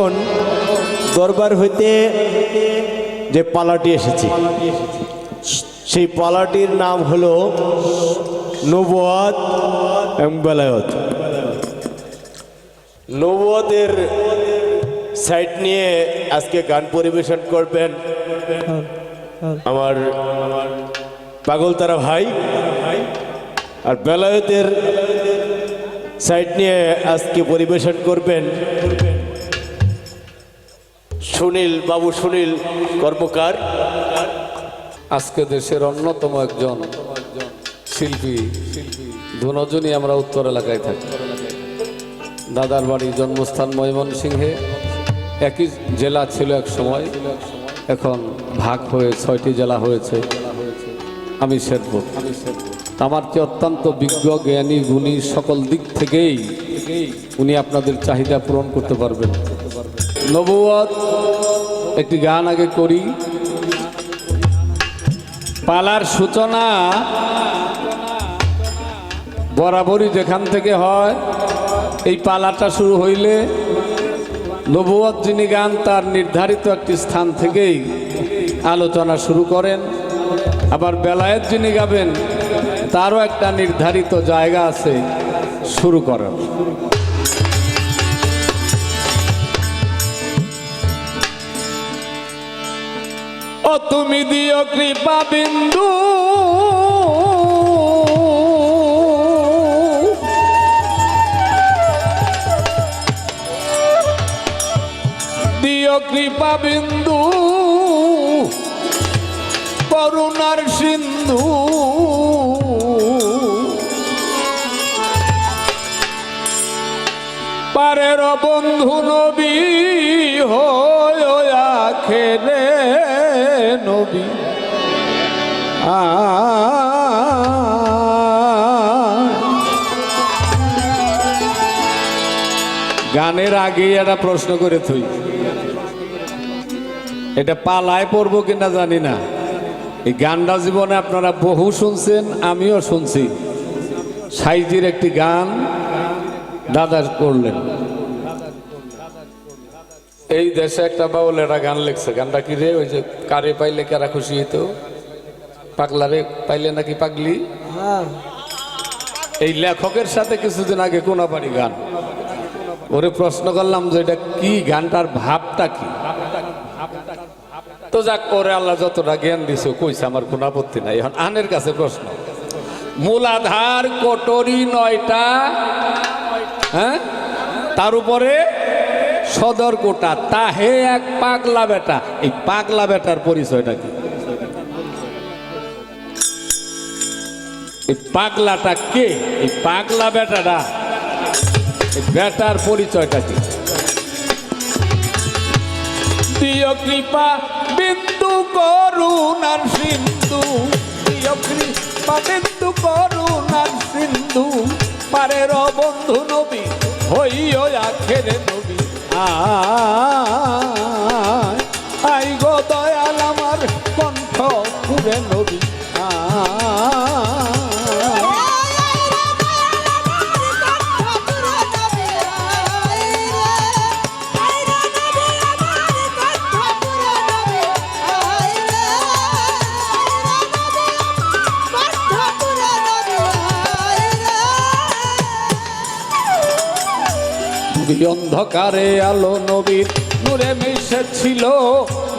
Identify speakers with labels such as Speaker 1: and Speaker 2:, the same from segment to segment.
Speaker 1: এখন দরবার হইতে যে পালাটি এসেছে সেই পালাটির নাম হলো নবুয়ত এবং বেলায়েত। নবুয়তের সাইড নিয়ে আজকে গান পরিবেশন করবেন আমার পাগলতারা ভাই, আর বেলায়েতের সাইড নিয়ে আজকে পরিবেশন করবেন সুনীল বাবু, সুনীল কর্মকার।
Speaker 2: আজকে দেশের অন্যতম একজন শিল্পী, দুজনই আমরা উত্তর এলাকায় থাকি। দাদার বাড়ি জন্মস্থান ময়মনসিংহে, একই জেলা ছিল এক সময়, এখন ভাগ হয়ে 6টি জেলা হয়েছে। আমি শেরপুর। আমার চেয়ে অত্যন্ত বিজ্ঞ, জ্ঞানী, গুণী, সকল দিক থেকেই উনি আপনাদের চাহিদা পূরণ করতে পারবেন। নবুয়ত একটি গান আগে করি। পালার সূচনা বরাবরই যেখান থেকে হয়, এই পালাটা শুরু হইলে নবুয়ত যিনি গান তার নির্ধারিত একটি স্থান থেকেই আলোচনা শুরু করেন, আবার বেলায়েত যিনি গাবেন তারও একটা নির্ধারিত জায়গা আছে শুরু করেন। ও তুমি দিও কৃপা বিন্দু, দিও কৃপা বিন্দু, করুণার সিন্ধু, পারের বন্ধু নবী হইয়া খেলে নবী গানের আগে একটা প্রশ্ন করে থই, এটা পালায় পড়বো কিনা জানি না। এই গানটা জীবনে আপনারা বহু শুনছেন, আমিও শুনছি। সাইজির একটি গান দাদা করলেন। এই দেশে একটা বাউল একটা গান লিখছে, গানটা কি রে, ওই যে কারে পাইলে কারা খুশি হইতো, পাগলারে পাইলে নাকি পাগলি। এই লেখকের সাথে কিছুদিন আগে কোনাবাড়ি গান, ওরে প্রশ্ন করলাম যে এটা কি, গানটার ভাবটা কি। তো যাক, ওরে আল্লাহ যতটা জ্ঞান দিছে কইছে, আমার কোনো আপত্তি নাই। এখন আনের কাছে প্রশ্ন, মূলাধার কোটরি 9টা, হ্যাঁ, তার উপরে সদর কোটা, তাহে এক পাগলা বেটা। এই পাগলা বেটার পরিচয়টা কি? এই পাগলাটা কে? এই পাগলা বেটাটা, এই বেটার পরিচয়টা কি? দিও কৃপা বিন্দু করুণার সিন্ধু, দিও কৃপা বিন্দু করুণার সিন্ধু, পারের বন্ধু নবী হইয়া খেলে নবী আই গো দয়াল আমার কণ্ঠ পুরে নবী অন্ধকারে আলো নবীর নূরে মিশেছিল,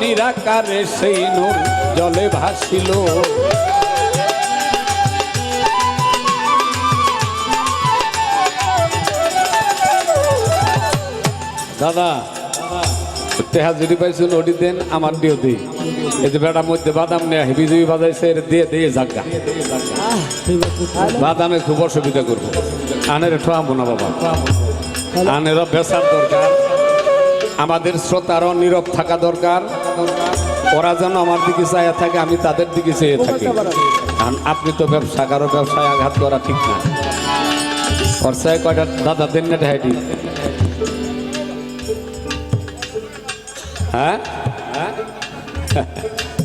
Speaker 2: নিরাকারে সেই নূর জলে ভাসিল। দাদা তেহা যদি পাইছিল ওটি দেন, আমার দিও দিই। এই যে বেটার মধ্যে বাদাম নেই, বিজয়ী বাজাইছে, দিয়ে দিয়ে জাগা বাদামে খুব অসুবিধা করবো। আনের ঠোয়াবো না বাবা, আনেরও বেচার দরকার, আমাদের শ্রোতারও নীরব থাকা দরকার। ওরা যেন আমার দিকে চাইয়া থাকে, আমি তাদের দিকে চেয়ে থাকি। আপনি তো ব্যবসা, কারো ব্যবসায় আঘাত করা ঠিক না। খরচায় কয়টা দাদা দেন না ঢাইটি? হ্যাঁ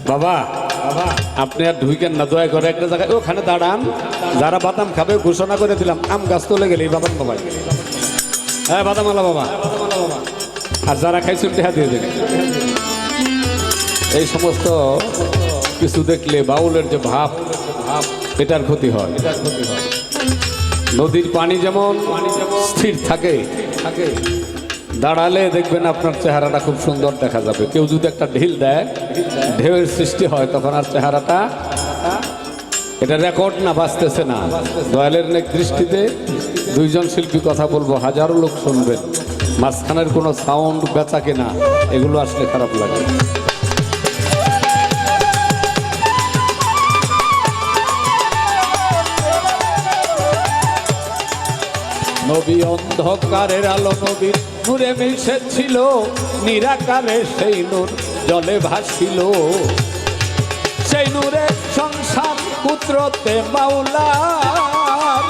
Speaker 2: বাবা, আপনি আর ঢুইকেন না, দয়া করে একটা জায়গায় ওখানে দাঁড়ান। যারা বাদাম খাবে ঘোষণা করে দিলাম, আম গাছ তুলে গেলে বাদাম খাবাই। হ্যাঁ বাদাম আলা বাবা, আর যারা খাইছেন টেহা দিয়ে দেন। এই সমস্ত কিছু দেখলে বাউলের যে ভাব এটার ক্ষতি হয়। নদীর পানি যেমন স্থির থাকে দাঁড়ালে দেখবেন আপনার চেহারাটা খুব সুন্দর দেখা যাবে। কেউ যদি একটা ঢিল দেয়, ঢেউয়ের সৃষ্টি হয়, তখন আর চেহারাটা, এটা রেকর্ড না, বাঁচতেছে না। দয়ালের নেক দৃষ্টিতে দুইজন শিল্পী কথা বলবো, হাজারো লোক শুনবেন, মাঝখানের কোনো সাউন্ড বেচা কেনা এগুলো আসলে খারাপ লাগে। নবী অন্ধকারের আলো নবীর নূরে মিশেছিল, নিরাকারে সেই নূর জলে ভাসিল। সেই নূরে সংসার পুত্রতে মাওলার,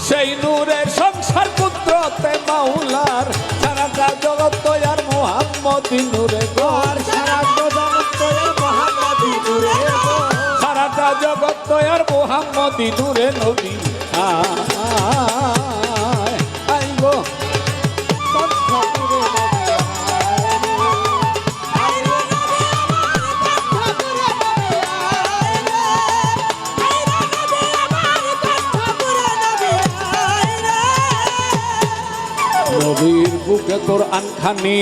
Speaker 2: সেই নূরে সংসার পুত্রতে মাওলার। সারাটা জগৎ আর মুহাম্মদি নূরে গোর, সারাটা জগৎ আর মুহাম্মদি নূরে নবী আইগো। নবীর বুকে কোরআন খানি,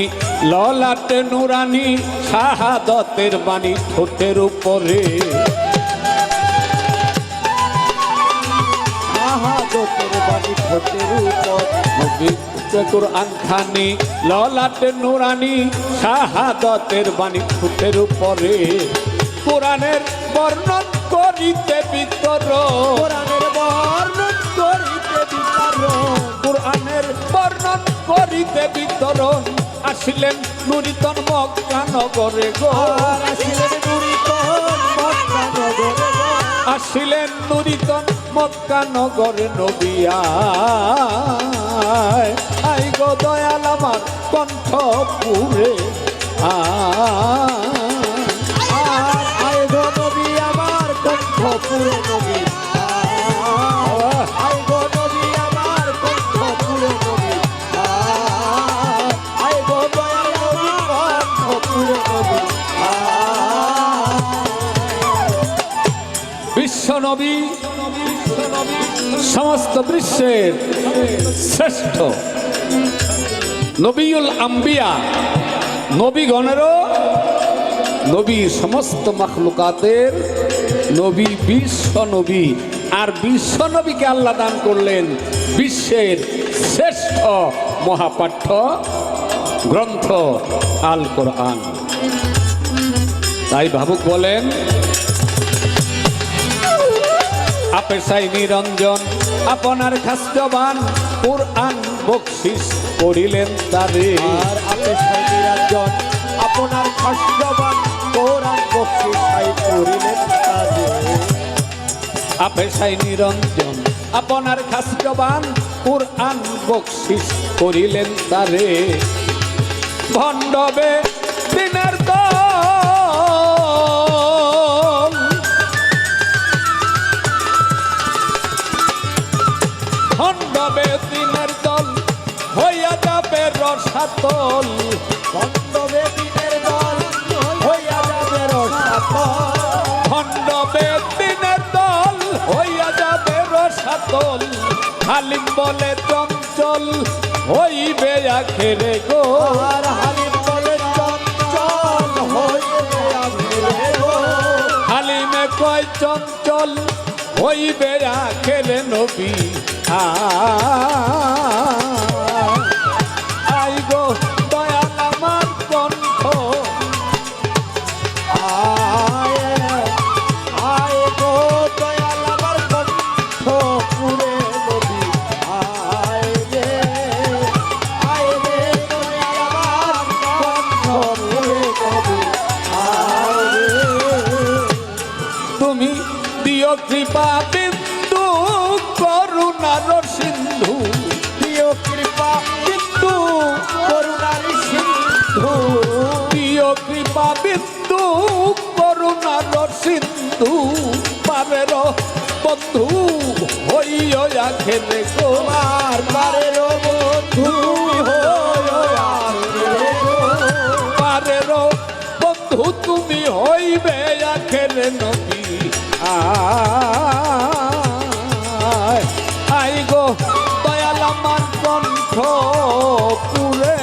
Speaker 2: ললাটে নুরানি, শাহাদতের বাণী ঠোঁটের উপরে। নবীর বুকে কোরআন খানি, ললাটে নুরানি, শাহাদতের বাণী ঠোঁটের উপরে। কোরআনের বর্ণন করিতে বিতরণ, কোরআনের বর্ণন করিতে বিতরণ। আসিলেন নুরিতন মক্কা নগরে গো, আসিলেন নুরিতন মক্কা নগরে নবী আই গো। দয়াল আমার কণ্ঠ পুরে আই গো নবী আমার কণ্ঠ পুরে নবী আই গো নবী আমার কণ্ঠ পুরে নবী আই গো দয়াল নবী কণ্ঠ পুরে নবী। বিশ্ব নবী সমস্ত বিশ্বের শ্রেষ্ঠ নবিউল আম্বিয়া, নবীগণেরও নবী, সমস্ত মাখলুকাতের নবী, বিশ্ব নবী। আর বিশ্ব নবীকে আল্লাহ দান করলেন বিশ্বের শ্রেষ্ঠ মহাপাঠ্য গ্রন্থ আল কোরআন। তাই ভাবুক বলেন, আপে সাই নিরঞ্জন আপনার খাস্তবান, কোরআন বকশিস করিলেন তারে। আর আপে সাই নিরঞ্জন আপনার খাস্তবান, কোরআন বকশিস করিলেন তারে। আপে সাই নিরঞ্জন আপনার খাস্তবান, কোরআন বকশিস করিলেন তারে। ভণ্ডবে দিনের দল, ভণ্ডবে দিনের দল হইয়া যাবে রসাতল। ভণ্ডবে দিনের দল হইয়া যাবে রসাতল, ভণ্ডবে দিনের দল হইয়া যাবে রসাতল। হালিম বলে চঞ্চল হইবে আখেরে গো, হালিম বলে চঞ্চল হইবে আখেরে গো। হালিমে কয় চঞ্চল হইবে আখেরে নবী আই গো। দয়াল আমার কণ্ঠ আয় গো, দয়াল আমার কণ্ঠ পুরে নবী আয় রে, আয় রে দয়াল আমার কণ্ঠ পুরে নবী আয় রে। তুমি দিও কৃপা বিন্দু করুণার সিন্ধু, দিও কৃপা বিন্দু করুণার সিন্ধু, দিও কৃপা বিন্দু করুণার সিন্ধু। পারের বন্ধু হইয়া খেলে গোমার পারে হইবে আখের নবী আয় আই গো দয়াল আমার কণ্ঠ পুরে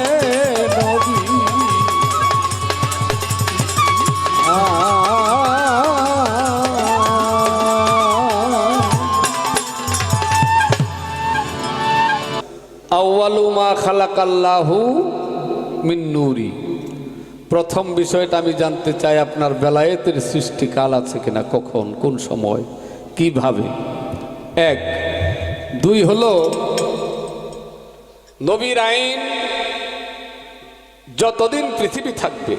Speaker 2: নবী আউয়ালু মা খালাকাল্লাহু মিন নূরি। প্রথম বিষয়টা আমি জানতে চাই আপনার বেলায়েতের সৃষ্টিকাল আছে কিনা, কখন, কোন সময়, কিভাবে। এক। দুই হলো নবীর আইন যতদিন পৃথিবী থাকবে,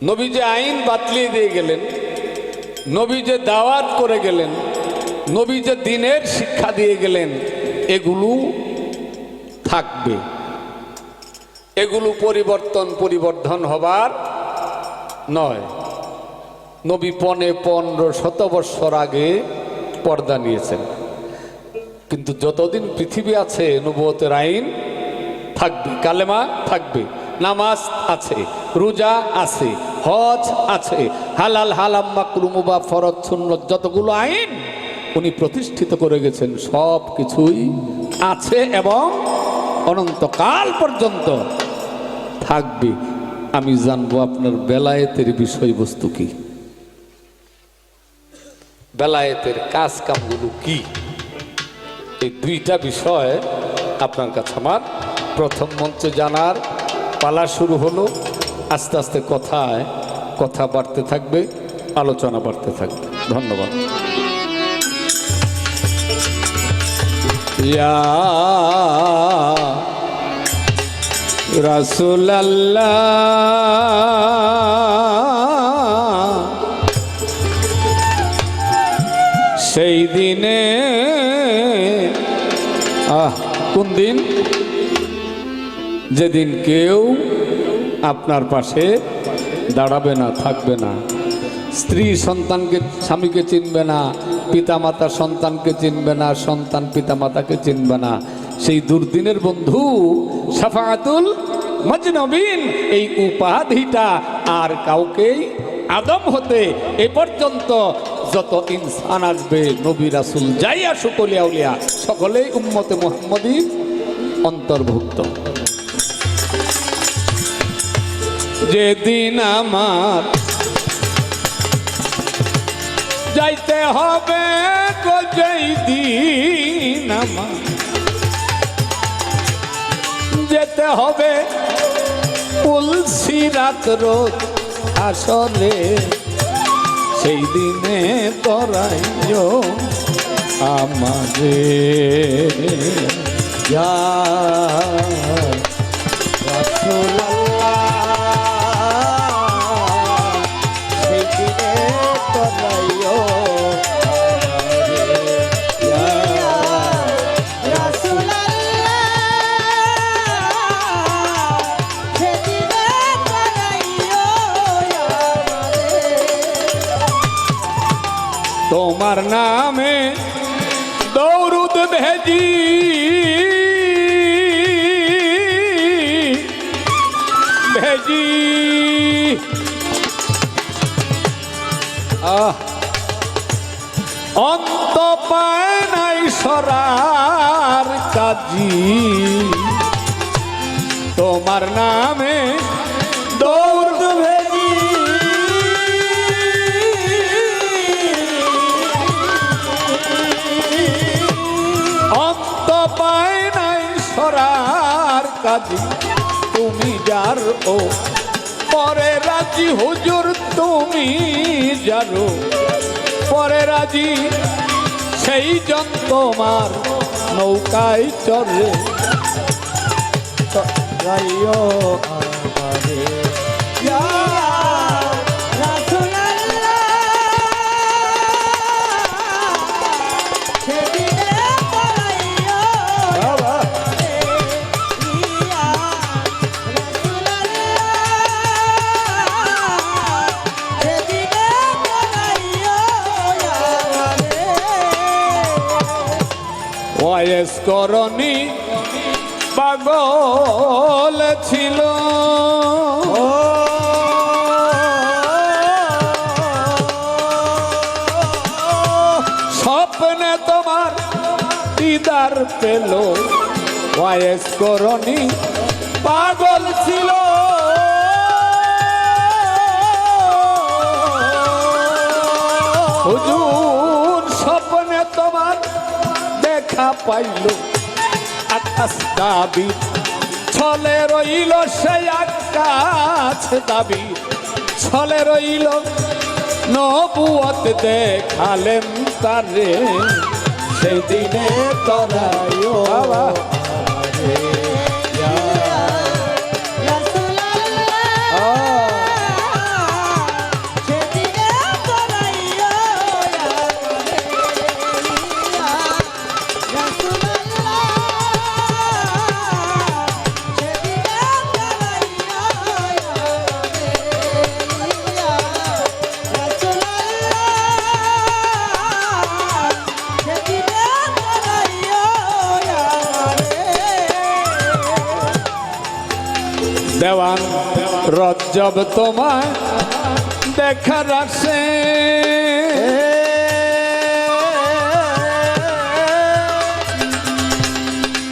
Speaker 2: নবী যে আইন বাতলিয়ে দিয়ে গেলেন, নবী যে দাওয়াত করে গেলেন, নবী যে দ্বীনের শিক্ষা দিয়ে গেলেন, এগুলো থাকবে। এগুলো পরিবর্ধন হবার নয়। নবী 1500 বৎসর আগে পর্দা নিয়েছেন, কিন্তু যতদিন পৃথিবী আছে নবুয়তের আইন থাকবে, কালেমা থাকবে, নামাজ আছে, রোজা আছে, হজ আছে, হালাল হারাম মাকরুহ মুবাহ ফরজ সুন্নত যতগুলো আইন উনি প্রতিষ্ঠিত করে গেছেন সব কিছুই আছে এবং অনন্তকাল পর্যন্ত থাকবে। আমি জানবো আপনার বেলায়েতের বিষয়বস্তু কি, বেলায়েতের কাজ কামগুলো কি। এই দুইটা বিষয় আপনার কাছে আমার প্রথম মঞ্চে জানার পালা শুরু হলো। আস্তে আস্তে কথা বাড়তে থাকবে, আলোচনা বাড়তে থাকবে। ধন্যবাদ। ইয়া রাসূলুল্লাহ সেই দিনে কোন দিন, যেদিন কেউ আপনার পাশে দাঁড়াবে না, থাকবে না, স্ত্রী সন্তানকে স্বামীকে চিনবে না, পিতামাতা সন্তানকে চিনবে না, সন্তান পিতামাতাকে চিনবে না। সেই দুর্দিনের বন্ধু শাফাআতুল মাজনবিন এই উপাধিটা আর কাউকেই আদম হতে এ পর্যন্ত যত ইনসান আসবে, নবী রাসূল যাই আসুক, ওলিয়া উলিয়া সকলেই উম্মতে মুহাম্মদী অন্তর্ভুক্ত। যেদিন আমার যাইতে হবে গো, যেই দিন আমার যেতে হবে পুলসিরাত রোজ আসলে, সেই দিনে তরাইও আমাদের ইয়া রাসূলুল্লাহ, সেই দিনে তরাইও তোমার নামে দৌরুদ ভেজি, ভেজি অন্ত পায় নাই সরার কাজী, তোমার নামে দৌরুদ ভেজি পায় নাই সরার কাজী, তুমি যার ও পরে রাজি হুজুর, তুমি যারো পরে রাজি, সেই জন তোমার নৌকায় চড়ে যাইও আমারে ইয়া ওয়াইস করনি পাগল ছিল, দিদার পেল ওয়াইস করণী পাগল ছিল হুজুর স্বপ্নে তোমার দেখা পাইল আকাশ দাবি ছলে রইল সেই আকাশ দাবি ছলে রইল নবুয়ত দেখালেন তারে সেই দিনে তরায় বাবা দেওয়ান রজ্জব তোমায় দেখার আসে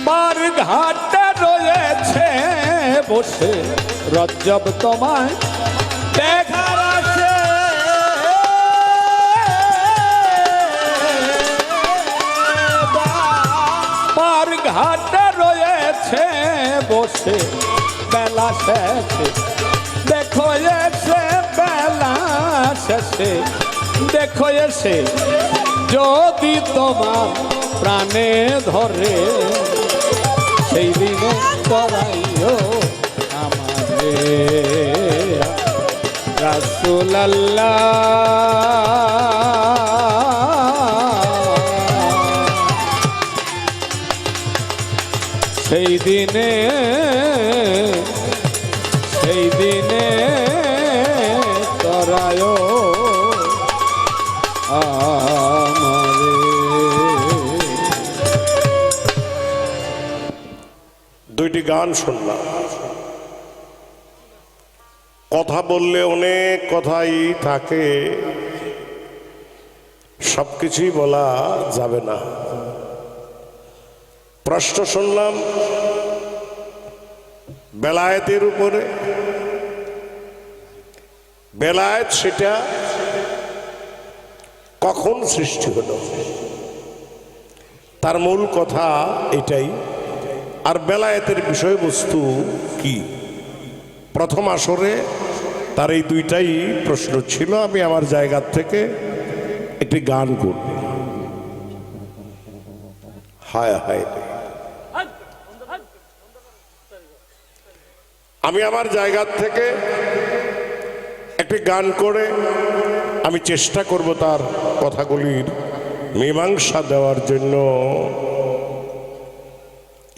Speaker 2: পার ঘাটে রয়েছে বসে রজ্জব তোমায় দেখার আসে পার ঘাটে রয়েছে বসে বেলা শেষে দেখো এসে বেলা শেষে দেখো এসে যদি তোমার প্রাণে ধরে সেই দিনে করাইও আমারে রাসূলুল্লাহ সেই দিনে করায় আমারে।
Speaker 3: দুইটি গান শুনলাম। কথা বললে অনেক কথাই থাকে, সবকিছুই বলা যাবে না। প্রশ্ন শুনলাম বেলায়েতের উপরে। বেলায়েত সেটা কখন সৃষ্টি হলো, তার মূল কথা এটাই। আর বেলায়েতের বিষয়বস্তু কি? প্রথম আসরে তার এই দুইটাই প্রশ্ন ছিল। আমি আমার জায়গা থেকে একটি গান করব। হায় হায়, আমি আমার জায়গা থেকে একটি গান করে আমি চেষ্টা করব তার কথাগুলির মীমাংসা দেওয়ার জন্য।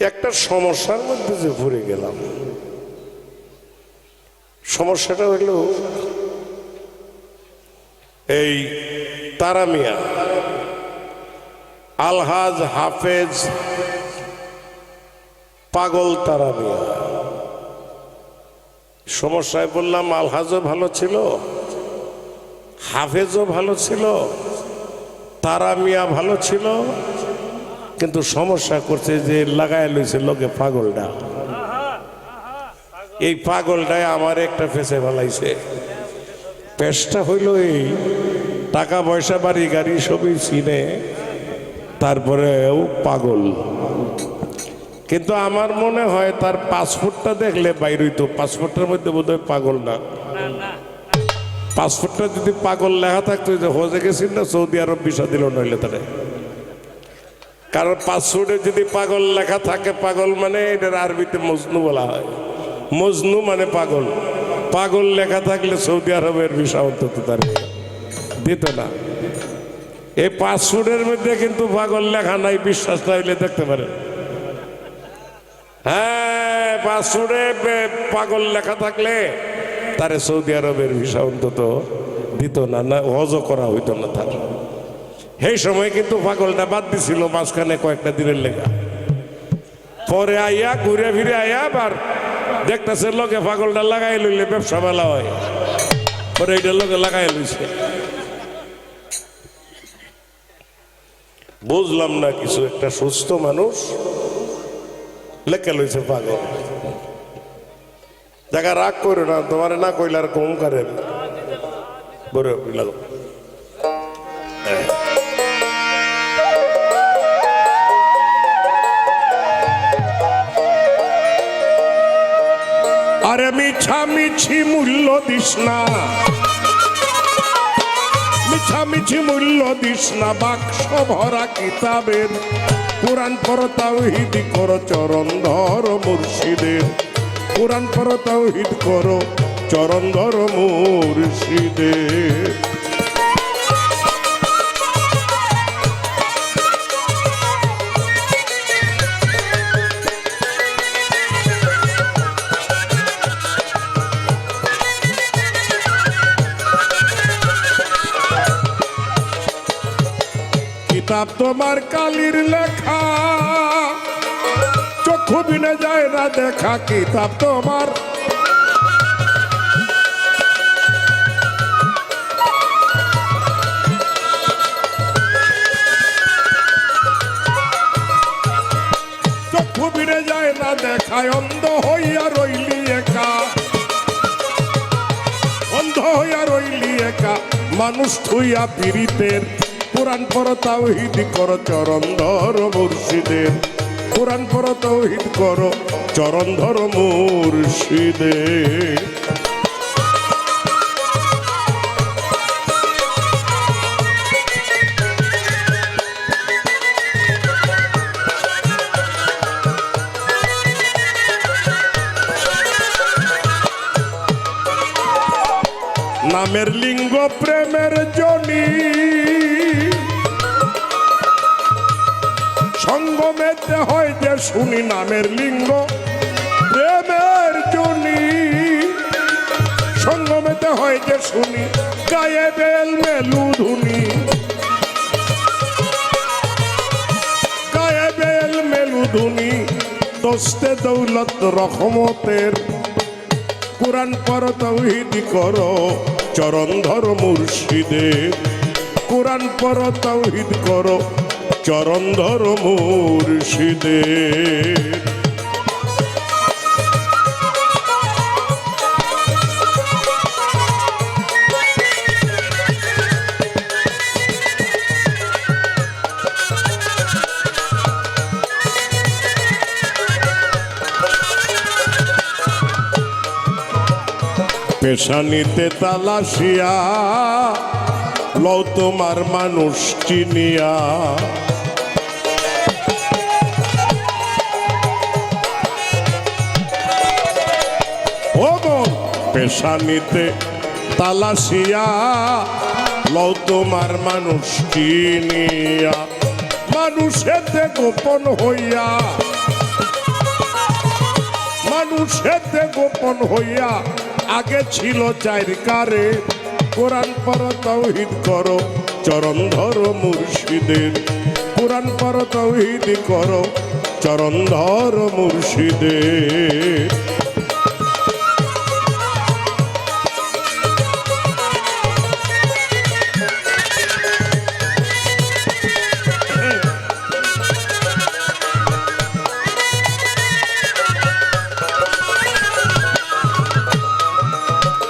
Speaker 3: একটা সমস্যার মধ্যে যে পড়ে গেলাম, সমস্যাটা হইল এই তারা মিয়া আলহাজ হাফেজ পাগল তারা মিয়া। সমস্যায় বললাম আলহাজও ভালো ছিল, হাফেজও ভালো ছিল, তারা মিয়া ভালো ছিল, কিন্তু সমস্যা করছে যে লাগাই লইছে লোকে পাগলটা। এই পাগলটাই আমার একটা ফেসে ফেলাইছে। পেশটা হইল এই টাকা পয়সা বাড়ি গাড়ি সবই চিনে, তারপরেও পাগল। কিন্তু আমার মনে হয় তার পাসপোর্টটা দেখলে বাইর হইতো। পাসপোর্টের মধ্যে বোধহয় পাগল না। পাসপোর্টটা যদি পাগল লেখা থাকতো যে হজে গেছিল না, সৌদি আরব ভিসা দিল নইলে তারা। কারণ পাসপোর্টে যদি পাগল লেখা থাকে, পাগল মানে এটার আরবিতে মজনু বলা হয়। মজনু মানে পাগল। পাগল লেখা থাকলে সৌদি আরবের ভিসা অন্তত তার দিত না। এই পাসপোর্টের মধ্যে কিন্তু পাগল লেখা নাই, বিশ্বাস না হইলে দেখতে পারে। হ্যাঁ, পাসপোর্টে পাগল লেখা থাকলে তারে সৌদি আরবের ভিসা অন্তত দিত না, না হজও করা হইতো না তার। সেই সময় কিন্তু পাগলটা বাদ দিছিল মাঝখানে কয়েকটা দিনের লেখা। পরে আইয়া ঘুরে ফিরে আইয়া আবার দেখতেছে লোকে পাগলটা লাগাই লইলে ব্যবসা মেলা হয়। পরে এইটার লোকে লাগাই লইছে। বুঝলাম না কিছু, একটা সুস্থ মানুষ লেখা লইছে পাগল। দেখা রাগ করে না, তোমার না কইলে আর কম করেন বড় লাগো। আরে মিছামিছি মূল্য দিস না, মিছামিছি মূল্য দিস না, বাক্স ভরা কিতাবের। কোরআন পর তাওহীদ করো, চরণ ধর মুর্শিদের। কোরআন পর তাওহীদ করো, চরণ ধর মুর্শিদের। কিতাব তোমার কালির লেখা, চক্ষু বিনে যায় না দেখা। কিতাব তোমার চক্ষু বিনে যায় না দেখায়। অন্ধ হইয়া রইলি একা, অন্ধ হইয়া রইলি একা, মানুষ থুইয়া পীড়িতের। কোরআন পর তাওহীদ করো, চরণ ধর মুর্শিদের। কোরআন পর তাওহীদ করো, চরণ ধর মুর্শিদের। নামের লিঙ্গ প্রেমের জনি, সঙ্গমেতে হয় যে শুনি। নামের লিঙ্গ প্রেমের জনি, সঙ্গমেতে হয় যে শুনি। গায়ে বেল মেলু ধুনি, গায়ে বেল মেলু ধুনি। দোস্তে দৌলত রহমতের। কোরআন পর তাওহীদ করো, চরণ ধর মুর্শিদের। কোরআন পর তাওহীদ করো, চরণ ধর মুর্শিদের। পেশানিতে তালাশিয়া লও তোমার মানুষ চিনিয়া। ও বোন, পেশানিতে তালাশিয়া লও তোমার মানুষ চিনিয়া। মানুষেতে গোপন হইয়া, মানুষেতে গোপন হইয়া আগে ছিল চারকারে। কোরআন পর তাওহীদ করো, চরণ ধর মুর্শিদের। কোরআন পর তাওহীদ করো, চরণ ধর মুর্শিদের।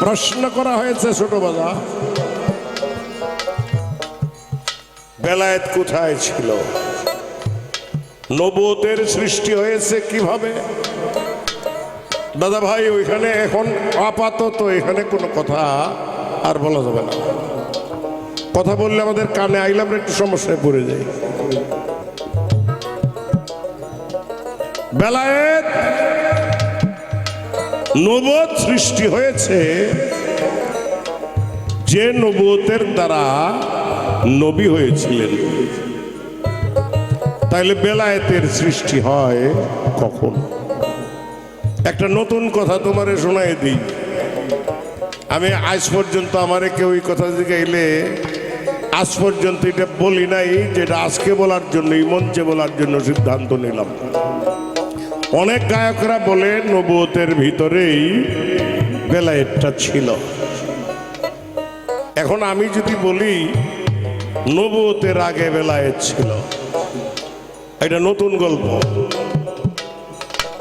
Speaker 3: প্রশ্ন করা হয়েছে ছোট বাজা, বেলায়েত কোথায় ছিল? নবুয়তের সৃষ্টি হয়েছে কিভাবে? দাদা ভাই, ওইখানে এখন আপাতত এখানে কোনো কথা আর বলা যাবে না। কথা বললে আমাদের কানে আইলে আমরা একটু সমস্যায় পড়ে যাই। বেলায়েত নবুয়ত সৃষ্টি হয়েছে যে নবুয়তের দ্বারা নবী হয়েছিলেন। তাইলে বেলায়েতের সৃষ্টি হয় কখন? একটা নতুন কথা তোমারে শোনাই দিই। আমি আজ পর্যন্ত আমারে কেউ এই কথা জিজ্ঞাইলে আজ পর্যন্ত এটা বলি নাই, যেটা আজকে বলার জন্য, মঞ্চে বলার জন্য সিদ্ধান্ত নিলাম। অনেক গায়করা বলে নবুয়তের ভিতরেই বেলায়েতটা ছিল। এখন আমি যদি বলি নবুয়তের আগে বেলায়েত ছিল, এটা নতুন গল্প।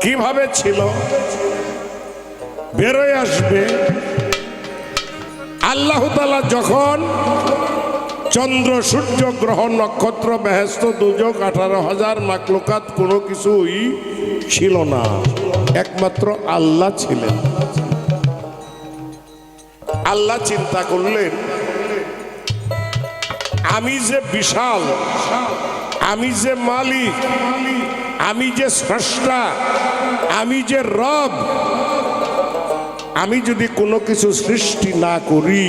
Speaker 3: কিভাবে ছিল বেরোয় আসবে। আল্লাহ তাআলা যখন চন্দ্র সূর্য গ্রহ নক্ষত্র বেহেশত দুজক 18,000 মাখলুকাত কোনো কিছুই ছিল না, একমাত্র আল্লাহ ছিলেন। আল্লাহ চিন্তা করলেন আমি যে বিশাল, আমি যে মালিক, আমি যে স্রষ্টা, আমি যে রব, আমি যদি কোনো কিছু সৃষ্টি না করি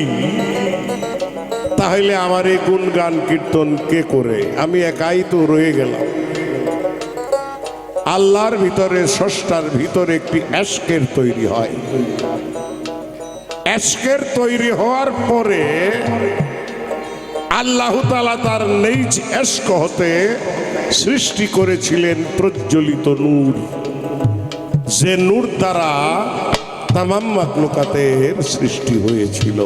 Speaker 3: তাহলে আমার এই গুণগান কীর্তন কে করে? আমি একাই তো রয়ে গেলাম। আল্লাহর ভিতরে, স্রষ্টার ভিতরে একটি এশকের তৈরি হয়। এশকের তৈরি হওয়ার পরে আল্লাহ তাআলা তার নিজ এশক হতে সৃষ্টি করেছিলেন প্রজ্বলিত নূর, যে নূর দ্বারা তামাম মাখলুকাতের সৃষ্টি হয়েছিল।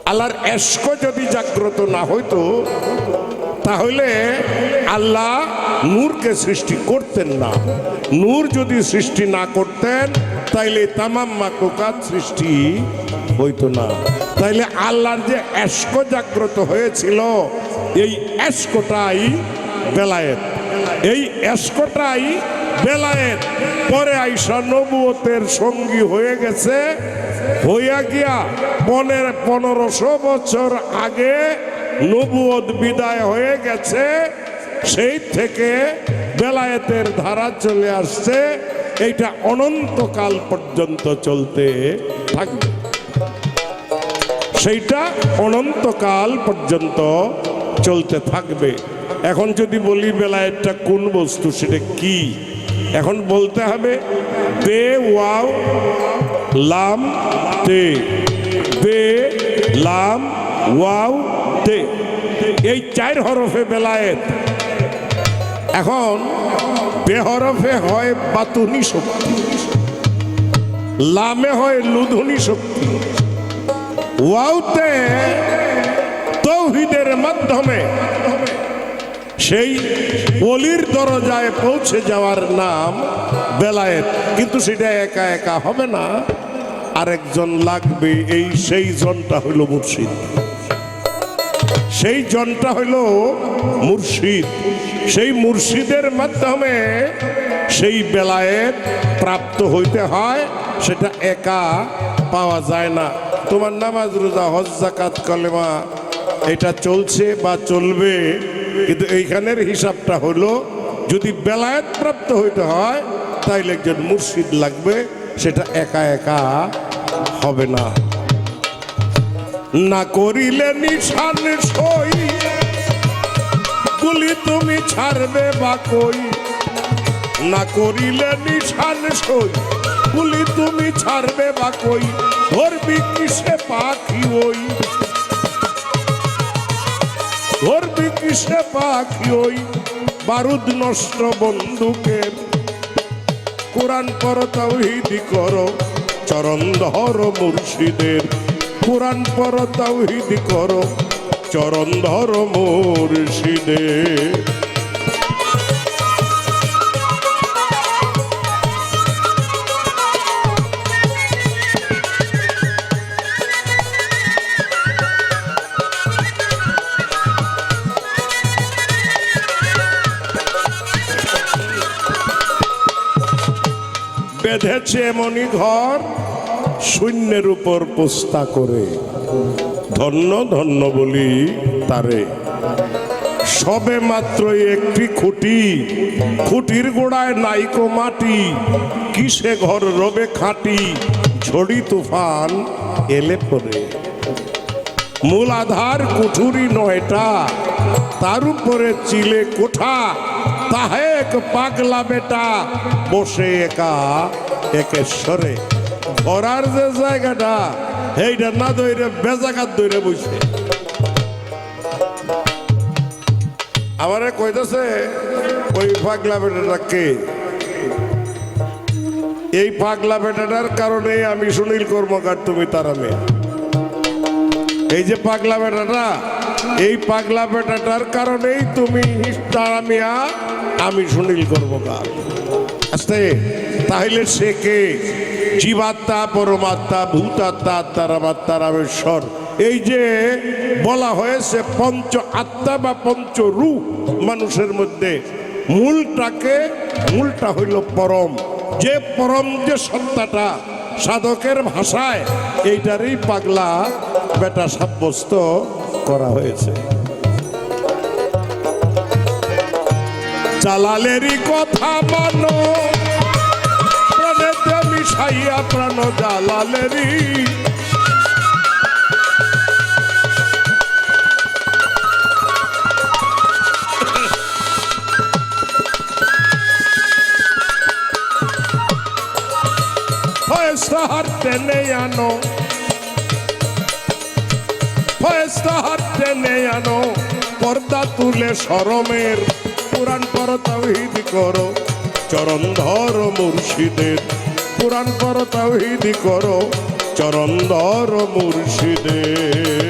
Speaker 3: আল্লাহর এশক যদি জাগ্রত না হইতো তাহলে আল্লাহ নূরকে সৃষ্টি করতেন না। নূর যদি সৃষ্টি না করতেন তাইলে তামাম মাখলুকাত সৃষ্টি হইতো না। তাইলে আল্লাহর যে এশক জাগ্রত হয়েছিল, এই এশকটাই বেলায়েত। এই এশকটাই বেলায়েত পরে আইসা নবুয়তের সঙ্গী হয়ে গেছে। হইয়া গিয়া 1500 বছর আগে নবুয়ত বিদায় হয়ে গেছে। সেই থেকে বেলায়েতের ধারা চলে আসছে। এইটা অনন্তকাল পর্যন্ত চলতে থাকবে। সেইটা অনন্তকাল পর্যন্ত চলতে থাকবে। এখন যদি বলি বেলায়েতটা কোন বস্তু, সেটা কি? এখন বলতে হবে বে ওয়াও লাম তে, বে লাম ওয়াও তে, এই 4 হরফে বেলায়েত। এখন বে হরফে হয় বাতুনি শক্তি, লামে হয় লুধুনি শক্তি, ওয়াওতে তাওহীদের মাধ্যমে সেই ওলির দরজায় পৌঁছে যাওয়ার নাম বেলায়েত। কিন্তু সেটা একা একা হবে না, আরেকজন লাগবে। সেই জনটা হইল মুর্শিদ। সেই জনটা হইল মুর্শিদ। সেই মুর্শিদের মাধ্যমে সেই বেলায়েত প্রাপ্ত হইতে হয়। সেটা একা পাওয়া যায় না। তোমার নামাজ, রোজা, হজ, যাকাত, কলেমা এটা চলছে বা চলবে, কিন্তু এইখানের হিসাবটা হলো যদি বেলায়েত প্রাপ্ত হইতে হয় তাইলে একজন মুর্শিদ লাগবে। সেটা একা একা হবে না। না করিলে নিশান সই গুলি তুমি ছাড়বে বা কই, না করিলে নিশান সই গুলি তুমি ছাড়বে বা কই, ধরবি কিসে পাখি ওই, ধরবি কিসে পাখি ওই বারুদ নষ্ট বন্দুকের। কোরআন পড়ো, তাওহীদ করো, চরণ ধরো মুর্শিদের। কোরআন পড়ো, তাওহীদ করো, চরণ ধরো মুর্শিদের। বেঁধেছে এমনি ঘর শূন্যের উপর পোস্তা করে, ধন্য ধন্য বলি তারে। সবে মাত্র একটি খুঁটি, খুঁটির গোড়ায় নাইকো মাটি, কিসে ঘর রবে খাঁটি, ঝড়ি তুফান এলে পরে। মূল আধার কুঠুরি 9টা, তার উপরে চিলে কোঠা, তাহে এক পাগলা বেটা বসে একা একেশ্বরে। ধরার যে জায়গাটা এইটা না ধরে বেজাগাত ধরে বসে। আমারে কইতেছে ওই পাগলা বেটাটা কে? এই পাগলা বেটাটার কারণে আমি সুনীল কর্মকার, তুমি তারা মেয়ে। এই যে পাগলা বেটাটা এই পাগলা বেটাটার কারণেই তুমি তারা মিয়া আমি সুনীল কর্মকার আস্তে। তাহলে সে কে? জীবাত্মা, পরমাত্মা, ভূতাত্মা, আত্মারামাত্মা, রামেশ্বর। এই যে বলা হয়েছে পঞ্চ আত্মা বা পঞ্চ রূপ মানুষের মধ্যে, মূলটা হইল পরম। যে পরম যে সত্তাটা সাধকের ভাষায় এইটারই পাগলা বেটা সাব্যস্ত করা হয়েছে। জালালেরই কথা মানো, প্রাণেতে মিশাইয়া প্রাণ জালালেরই। ফয়সা হাত টেনে আনো, ফয়সা হাত টেনে আনো, পর্দা তুলে শরমের পুরাণ পর তাওহীদ করো, চরণ ধর মুর্শিদের। পুরাণ পর তাওহীদ করো, চরণ ধর মুর্শিদের।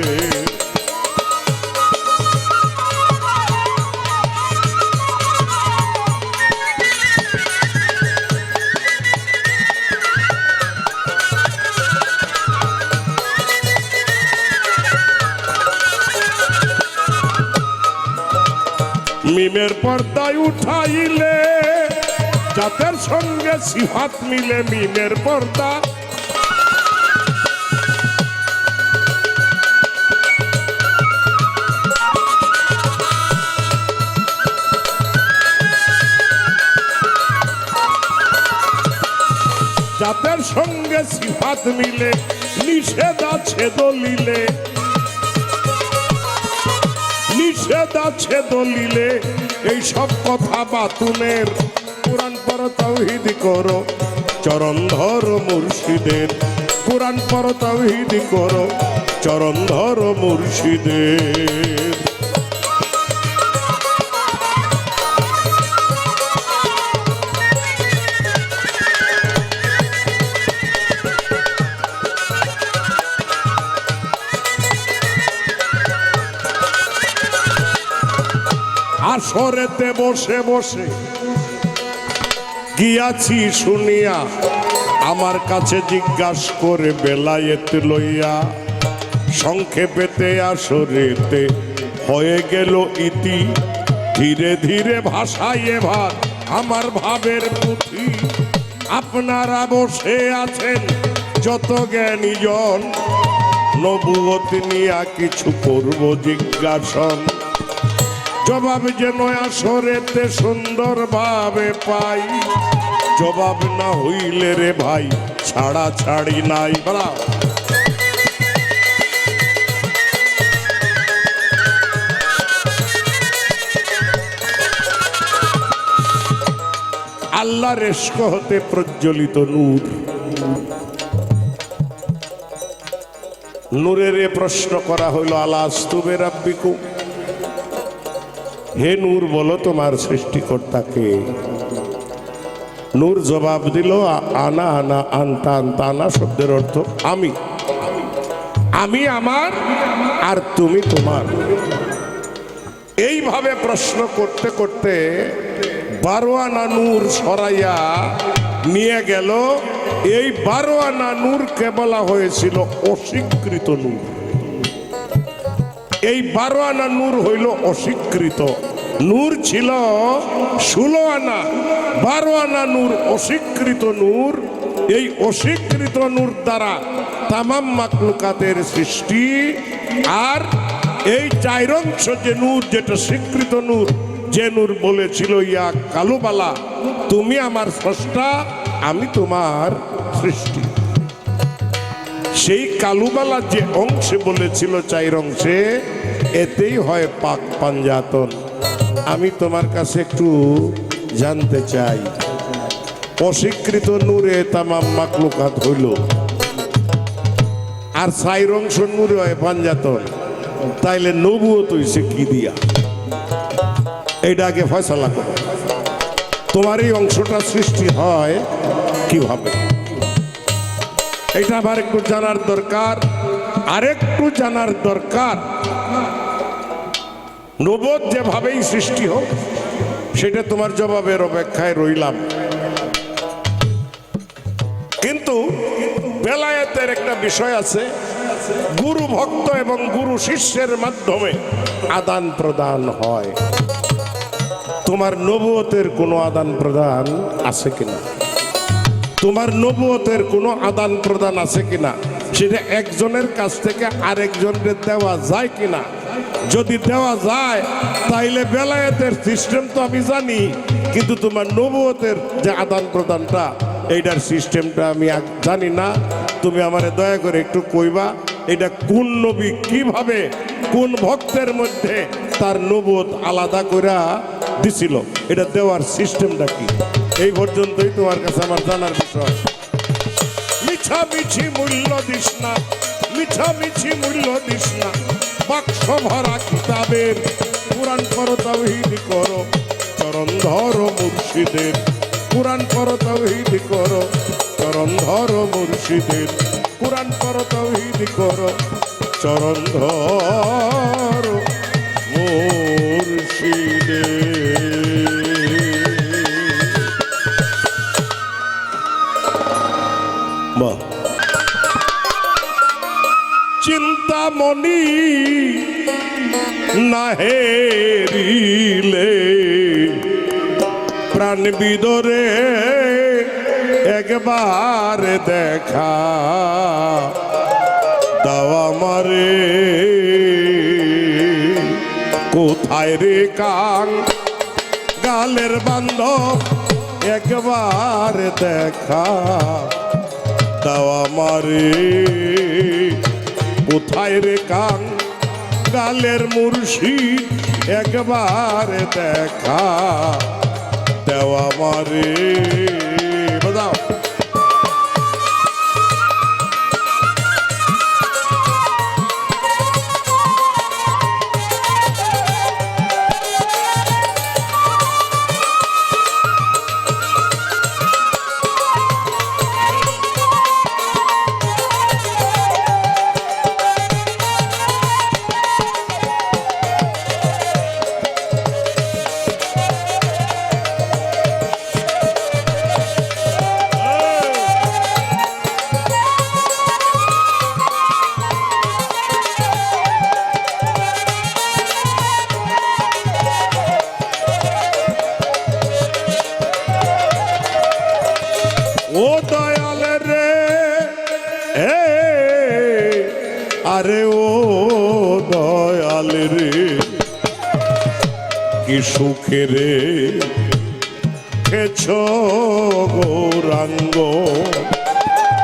Speaker 3: মিমের পর্দায় উঠাইলে জাতের সঙ্গে সিফাত মিলে। মিমের পর্দা জাতের সঙ্গে সিফাত মিলে, নিষেধ আছে দলিলে, নিষেধ আছে দলিলে। এই সব কথা বাতুনের। পুরাণ পর তাওহীদ করো, চরণ ধর মুর্শিদের। পুরাণ পর তাওহীদ করো, চরণ ধর মুর্শিদের। আসরেতে বসে বসে গিয়াছি শুনিয়া, আমার কাছে জিজ্ঞাস করে বেলায়েত লইয়া। সংক্ষেপেতে আসরেতে হয়ে গেল ইতি, ধীরে ধীরে ভাষায় এবার আমার ভাবের পুঁথি। আপনারা বসে আছেন যত জ্ঞানীজন, নবুয়ত নিয়া কিছু করব জিজ্ঞাসন। জবাব যেন আসরেতে সুন্দর ভাবে পাই, জবাব না হইলে রে ভাই ছাড়া ছাড়ি নাই। বলা আল্লাহ রেস্ক হতে প্রজ্বলিত নূর। নূরের প্রশ্ন করা হইল, আলাস্তু বিরাব্বিকুম, হে নূর বলো তোমার সৃষ্টিকর্তাকে। নূর জবাব দিল, আনা আনা আনতা আনতা। আনা শব্দের অর্থ আমি, আমি আমার আর তুমি তোমার। এইভাবে প্রশ্ন করতে করতে 12 আনা নূর সরাইয়া নিয়ে গেল। এই 12 আনা নূরকে বলা হয়েছিল অস্বীকৃত নূর। এই 12 আনা নূর হইল অস্বীকৃত। নূর ছিল 16 আনা, 12 আনা নূর অস্বীকৃত নূর। এই অস্বীকৃত নূর দ্বারা তামাম মাখলুকাতের সৃষ্টি। আর এই 4 অংশ যে নূর, যেটা স্বীকৃত নূর, যে নূর বলেছিল ইয়া কালুবালা, তুমি আমার স্রষ্টা, আমি তোমার সৃষ্টি। সেই কালুবালা যে অংশে বলেছিল 4 অংশে, এতেই হয় পাক পাঞ্জাতন। আমি তোমার কাছে একটু জানতে চাই, অস্বীকৃত নূরে তামাম মাখলুকাত হইল, আর 4 অংশ নূরে হয় পাঞ্জাতন, তাইলে নবুয়ত হইছে কি দিয়া? এইটা আগে ফয়সালা করো। তোমার এই অংশটা সৃষ্টি হয় কিভাবে? এটা আবার একটু জানার দরকার। আরেকটু জানার দরকার, নবুয়ত যেভাবেই সৃষ্টি হোক, সেটা তোমার জবাবের অপেক্ষায় রইলাম। কিন্তু বেলায়েতের একটা বিষয় আছে, গুরু ভক্ত এবং গুরু শিষ্যের মাধ্যমে আদান প্রদান হয়। তোমার নবুয়তের কোনো আদান প্রদান আছে কিনা? তোমার নবুয়তের কোনো আদান প্রদান আছে কিনা? সেটা একজনের কাছ থেকে আরেকজনের দেওয়া যায় কিনা? যদি দেওয়া যায় তাইলে বেলায়েতের সিস্টেম তো আমি জানি, কিন্তু তোমার নবুয়তের যে আদান প্রদানটা, এইটার সিস্টেমটা আমি জানি না। তুমি আমারে দয়া করে একটু কইবা, এটা কোন নবী কিভাবে কোন ভক্তের মধ্যে তার নবুয়ত আলাদা করে দিছিল, এটা দেওয়ার সিস্টেমটা কি? এই পর্যন্তই তোমার কাছে আমার জানার বিষয়। মিছামিছি মূল্য দিস না, মিছামিছি মূল্য দিস না, বাক্স ভরা কিতাবের কোরআন পড়ো তাওহীদ করো, চরণ ধরো মুর্শিদের। কোরআন পড়ো তাওহীদ করো, চরণ ধরো মুর্শিদের। কোরআন পড়ো তাওহীদ করো, চরণ ধরো মুর্শিদের। বাহ! চিন্তামণি না হেরিলে প্রাণ বিদরে একবার দেখা দাওয়া মারে। কোথায় রে কাং গালের বান্ধব, একবার দেখা দাওয়া মারে। কোথায় রে কাং গালের মুর্শিদ, একবার দেখা দেওয়া মারে। বাজাও। ও দয়াল রে, আরে ও দয়াল রে, কি সুখে রে খেছ গৌরাঙ্গ।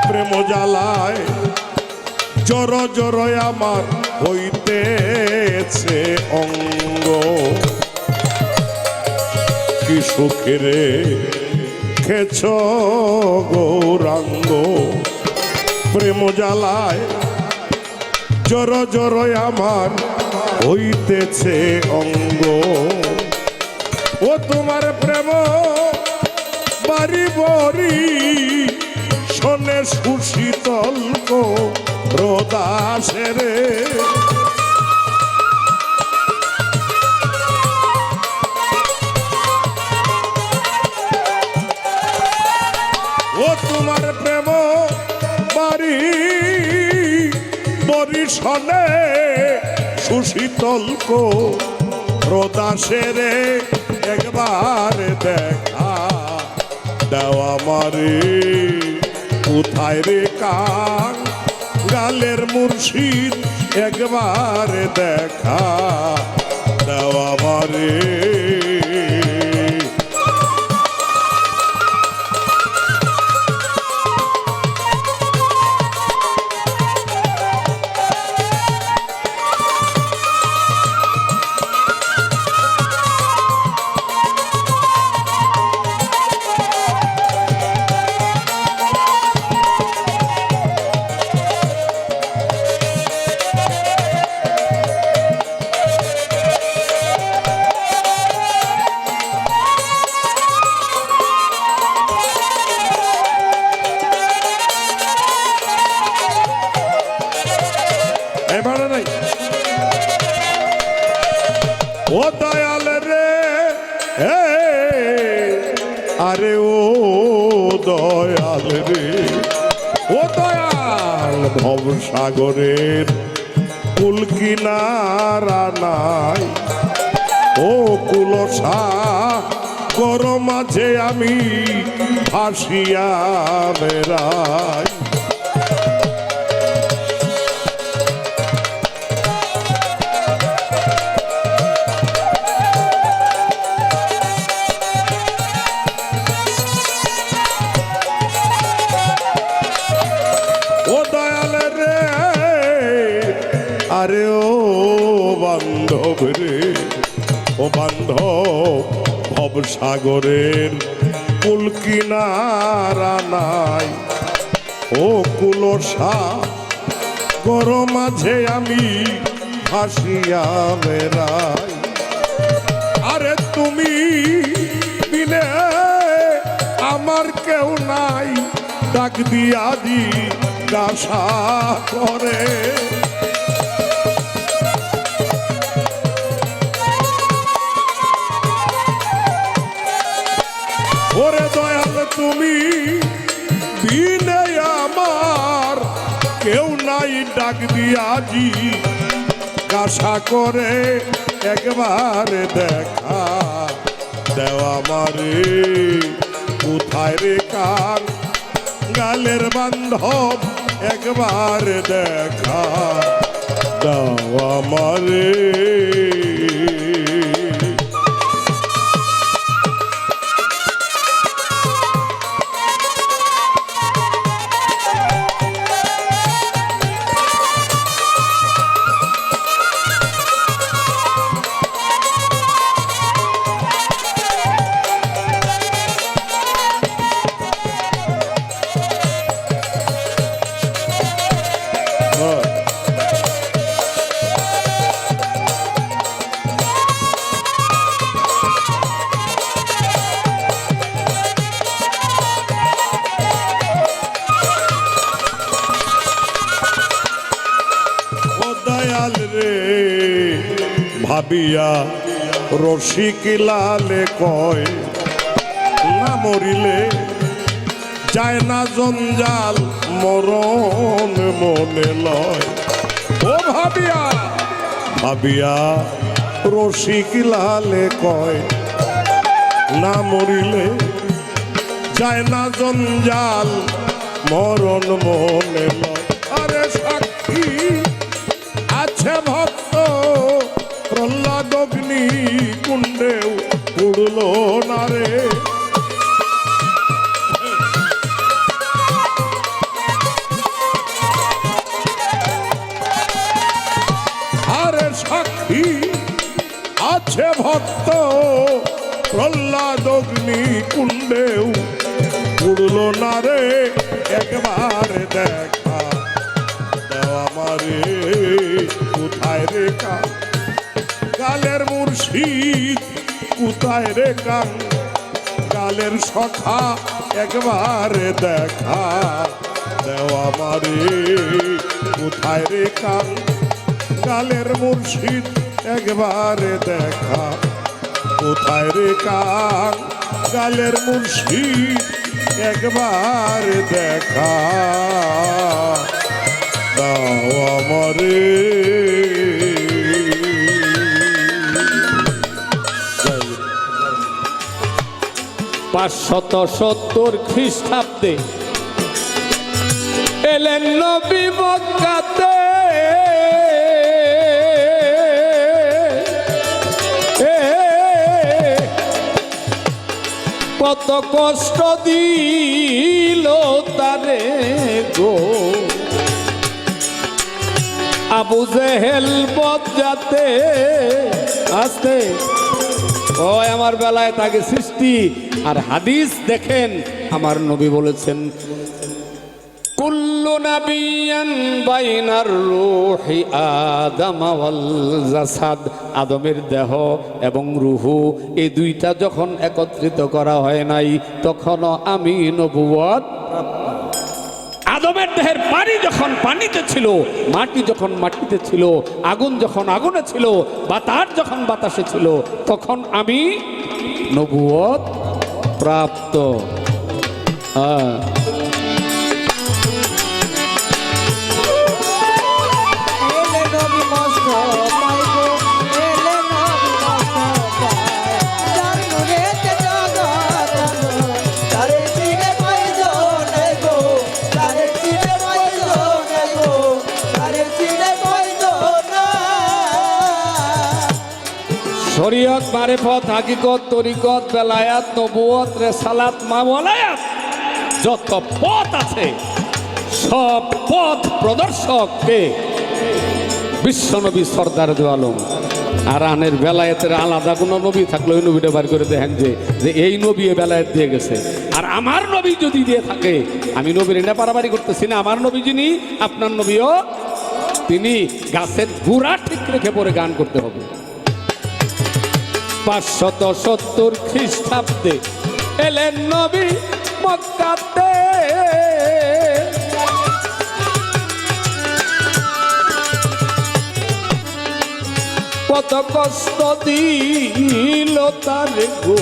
Speaker 3: প্রেম জ্বালায় জর জর আমার হইতেছে অঙ্গ। কি সুখে রে খেছ গৌরাঙ্গ, প্রেম জ্বালায় জর জর আমার হইতেছে অঙ্গ। ও তোমার প্রেম বাড়ি বরি শোনে সুশীতল রোদাসের। ও তোমার প্রেম বাড়ি বরিশনে সুশীতল রোদাসের, একবার দেখা দেওয়া মারে। কোথায় রে কাং গালের মুর্শিদ, একবার দেখা দেওয়া মারে। ও দয়াল রে আরে ও দয়াল রে ও দয়াল ভবসাগরের কুল কিনারা নাই ও কুলসা কর মাঝে আমি ভাসিয়া বেড়াই ও দয়াল রে আরে ও বান্ধব রে ও বান্ধব ভবসাগরের কুল কিনারা নাই ও কুলসা গর মাঝে আমি ভাসিয়া বেড়াই আরে তুমি বিনে আমার কেউ নাই ডাক দিয়া দি গাছা করে ওরে দয়াল তুমি বিনে আমার কেউ নাই ডাক দিয়াজি গাছা করে একবার দেখা দেওয়া মারে কোথায় রে কান গালের বান্ধব একবার দেখা দেওয়া মারে দয়াল রে ভাবিয়া রসিক লালে কয় না মরিলে যায় না জঞ্জাল মরণ মনে লয় ও ভাবিয়া ভাবিয়া রসিক লালে কয় না মরিলে যায় না জঞ্জাল মরণ মনে লয় আরে সাক্ষী আছে ভক্ত প্রহ্লাদ অগ্নি কুণ্ডেও উড়ল না রে আরে সাক্ষী আছে ভক্ত প্রহ্লাদ অগ্নি কুণ্ডেও উড়ল না রে একবার দেখা দেওয়া মারে কোথায় রে কান গালের মুর্শিদ কোথায় রে কান গালের সখা একবার দেখা দেওয়া মারে কোথায় রে কান গালের মুর্শিদ একবার দেখা কোথায় রে কান গালের মুর্শিদ একবার দেখা দাও আমারে
Speaker 2: 570 খ্রিস্টাব্দে এলেন নবী মক্কাতে কত কষ্ট দিল তারে গো আবু জেহেল বজ্জাতে আস্তে ও আমার বেলায় তাকে সৃষ্টি আর হাদিস দেখেন আমার নবী বলেছেন কুল্লু নাবিয়ান বাইনার রূহি আদম ওয়াল জাসাদ আদমের দেহ এবং রূহু এই দুইটা যখন একত্রিত করা হয় নাই তখনও আমি নবুয়ত আদমের দেহের পানি যখন পানিতে ছিল, মাটি যখন মাটিতে ছিল, আগুন যখন আগুনে ছিল, বাতাস যখন বাতাসে ছিল, তখন আমি নবুয়ত প্রাপ্ত।
Speaker 4: এলে নবী মুস্তাফায় গো, এলে নবী মুস্তাফায়, যার নূরেতে জগৎ আলো, তারে চিনে কয়জনে গো, তারে চিনে কয়জনে গো, তারে চিনে কয়জনে।
Speaker 2: শরীয়ত, মারিফত, হাকিকত, তরিকত, বেলায়াত, নবুয়ত, রেসালাত, মাওলায়াত, যত পথ আছে সব পথ প্রদর্শককে বিশ্বনবী সরদার দু আলম। আর আনের বেলায়েতের আলাদা কোনো নবী থাকলে ওই নবীটা বার করে দেখেন যে এই নবী এ বেলায়েত দিয়ে গেছে। আর আমার নবী যদি দিয়ে থাকে, আমি নবীর এটা পারাবারি করতেছি না, আমার নবী যিনি আপনার নবীও তিনি। গাছের গুড়া ঠিক রেখে পরে গান করতে হবে। 570 খ্রিস্টাব্দে এলেন নবী মক্কাতে, কত কষ্ট দিল তার গো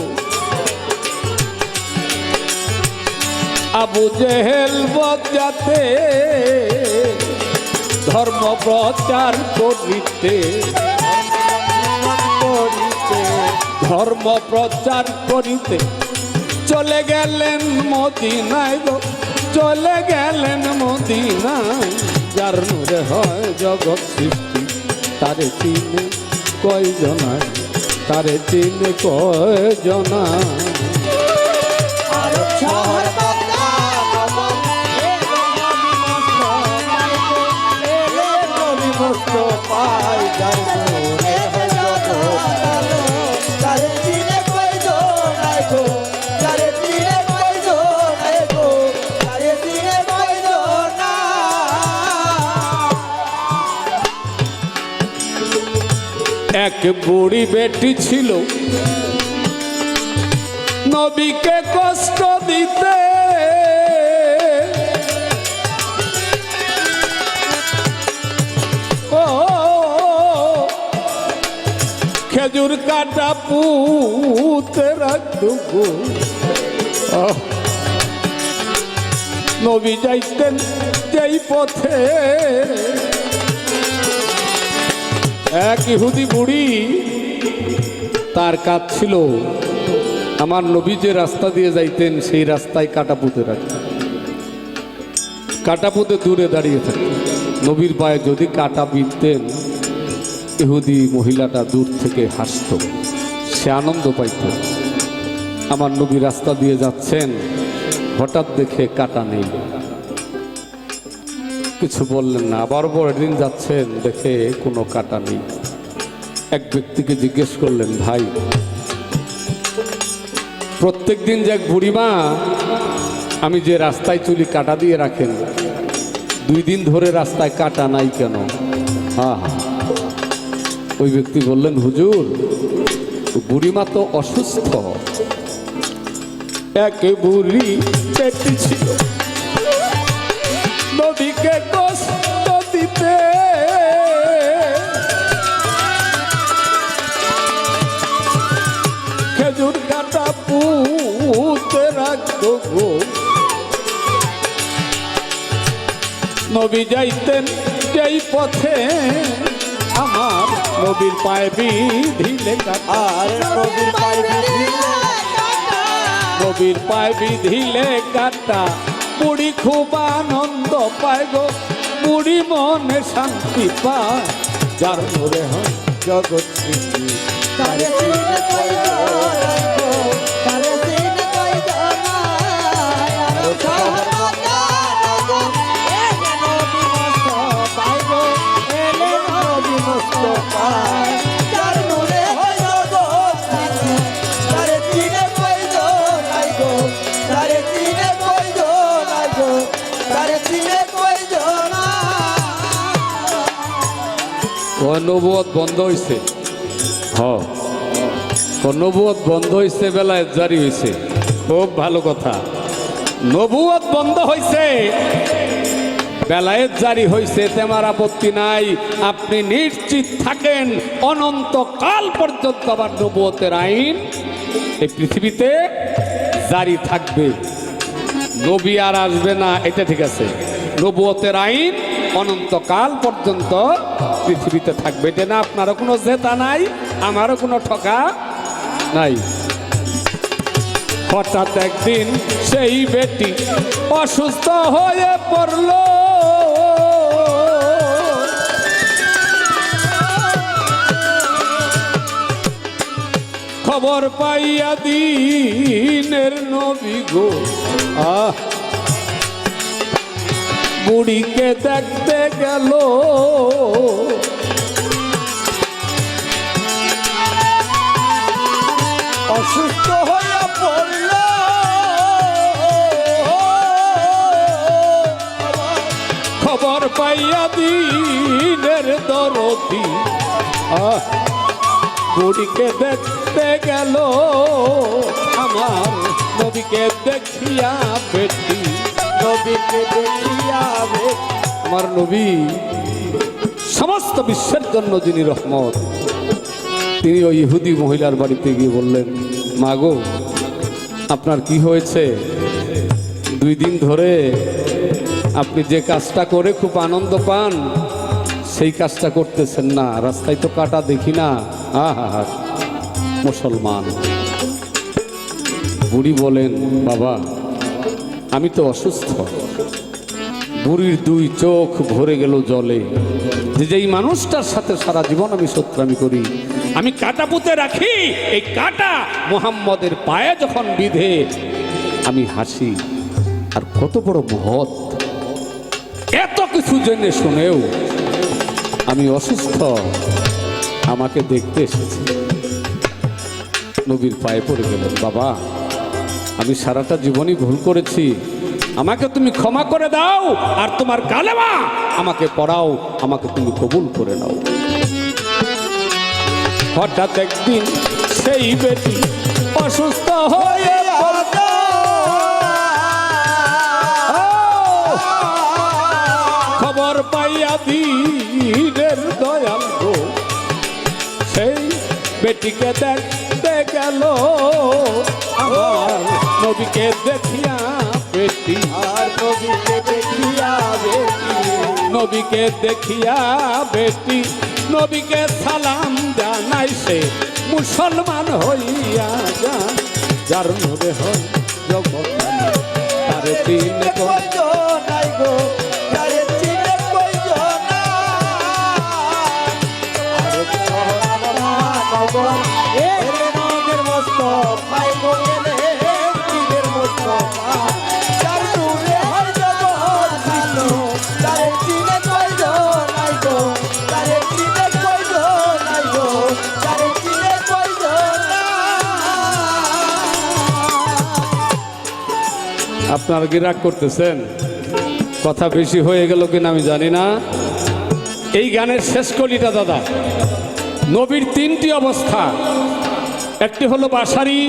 Speaker 2: আবু জেহেল বজ্জাতে, ধর্ম প্রচার করিতে, ধর্ম প্রচার করিতে চলে গেলেন মদিনায় গো, চলে গেলেন মদিনায়। যার নূরে হয় জগৎ সৃষ্টি, তারে চিনে কয়জনায়, তারে চিনে কয়জনায়।
Speaker 4: আরব শহর বাগদাদ নগর, এলে নবী মুস্তাফায় গো, এলে নবী মুস্তাফায়, যার নূরেতে জগৎ আলো, তারে চিনে কয়জনে গো, তারে চিনে কয়জনে গো, তারে চিনে কয়জনে।
Speaker 2: এক বুড়ি বেটি ছিল নবীকে কষ্ট দিতে, ও খেজুর কাটা পুঁতে রাখতো গো। নবী যাইতেন যেই পথে, এক ইহুদি বুড়ি তার কাজ ছিল আমার নবী যে রাস্তা দিয়ে যাইতেন সেই রাস্তায় কাটা পুঁতে রাখতেন। কাটা পুঁতে দূরে দাঁড়িয়ে থাকতেন। নবীর পায়ে যদি কাটা বিঁধতেন, ইহুদি মহিলাটা দূর থেকে হাসত, সে আনন্দ পাইত। আমার নবী রাস্তা দিয়ে যাচ্ছেন, হঠাৎ দেখে কাটা নেই, কিছু বললেন না। আবার পরের দিন যাচ্ছেন, দেখে কোনো কাটা নেই। এক ব্যক্তিকে জিজ্ঞেস করলেন, ভাই প্রত্যেক দিন যে এক বুড়িমা আমি যে রাস্তায় চুলি কাটা দিয়ে রাখেন, 2 দিন ধরে রাস্তায় কাটা নাই কেন? হ্যাঁ, ওই ব্যক্তি বললেন, হুজুর বুড়িমা তো অসুস্থ। এক বুড়ি পেটি ছিল নবীকে কষ্ট দিতে, খেজুর কাটা পুঁতে রাখতো গো। নবী যাইতেন যেই পথে, আমার নবীর পায়ে বিধিলে কাটা,
Speaker 4: আর নবীর পায়ে বিধিলে কাটা,
Speaker 2: নবীর পায়ে বিধিলে কাটা। বুড়ি খুব আনন্দ পায় গো, বুড়ি মনে শান্তি পায়। যার নূরে হয় জগৎ সৃষ্টি,
Speaker 4: তারে চিনে কয়জনে গো, তারে চিনে কয়জনে। আরব শহর বাগদাদ নগর, এলে নবী মুস্তাফায় গো, এলে নবী মুস্তাফায়, যার নূরে হয় জগৎ আলো, তারে চিনে কয়জনে গো, তারে চিনে কয়জনে গো, তারে চিনে কয়জনে।
Speaker 2: নবুয়ত বন্ধ হয়েছে। নবুয়ত বন্ধ হয়েছে, বেলায়েত জারি হয়েছে। খুব ভালো কথা। নবুয়ত বন্ধ হয়েছে, বেলায়েত জারি হয়েছে তেমার আপত্তি নাই, আপনি নিশ্চিত থাকেন অনন্তকাল পর্যন্ত আবার নবুয়তের আইন এই পৃথিবীতে জারি থাকবে। নবী আর আসবে না, এটা ঠিক আছে, নবুয়তের আইন অনন্তকাল পর্যন্ত পৃথিবীতে থাকবে। এটা না আপনারও কোনো জেতা নাই, আমারও কোনো ঠকা নাই। হঠাৎ একদিন সেই বেটি অসুস্থ হয়ে পড়ল, খবর পাইয়া দিনের নবী গো বুড়িকে দেখতে গেল,
Speaker 1: অসুস্থ হয়ে পড়ল,
Speaker 2: খবর পাইয়া দিনের দরদি বুড়িকে দেখতে গেল, আমার নবীকে দেখিয়া বেটি,
Speaker 1: নবীকে দেখিয়া
Speaker 2: আমার নবী সমস্ত বিশ্বের জন্য যিনি রহমত, তিনি ওই ইহুদি মহিলার বাড়িতে গিয়ে বললেন, মা গো আপনার কি হয়েছে? 2 দিন ধরে আপনি যে কাজটা করে খুব আনন্দ পান সেই কাজটা করতেছেন না, রাস্তায় তো কাটা দেখি না। আহা মুসলমান। বুড়ি বলেন, বাবা আমি তো অসুস্থ। বুড়ির 2 চোখ ভরে গেল জলে, যেই মানুষটার সাথে সারা জীবন আমি শত্রুমি করি, আমি কাটা পুঁতে রাখি, এই কাটা মুহাম্মদের পায়ে যখন বিধে আমি হাসি। আর কত বড় মহৎ, এত কিছু জেনে শুনেও আমি অসুস্থ, আমাকে দেখতে এসেছে। নবীর পায়ে পড়ে গেলেন, বাবা আমি সারাটা জীবনই ভুল করেছি, আমাকে তুমি ক্ষমা করে দাও, আর তোমার কালেমা আমাকে পড়াও, আমাকে তুমি কবুল করে নাও। হঠাৎ একদিন সেই বেটি অসুস্থ হয়ে পড়ল, খবর পাইয়া দিনের দয়াল গো সেই বেটিকে দেখতে গেল, আমার নবীকে দেখিয়া বেটি,
Speaker 1: আর নবীকে দেখিয়া বেটি,
Speaker 2: নবীকে দেখিয়া বেটি, নবীকে সালাম জানাই সে মুসলমান হইয়া যান, যার নবে হয় জগৎ তারে তিন
Speaker 1: নাই গো, তারে চিনে কইজো না। আর নগর এলে নগের মস্তক, পাই গো এলে চিনের মস্তক, যার নূরে হয় জগৎ ভালো, তারে চিনে কইজো নাই গো, তারে চিনে কইজো নাই গো, তারে চিনে কইজো না।
Speaker 2: আপনারা কি রাগ করতেছেন? কথা বেশি হয়ে গেল কিনা আমি জানি না। এই গানের শেষ কলিটা দাদা, নবীর 3টি অবস্থা, একটি হলো বাসারি,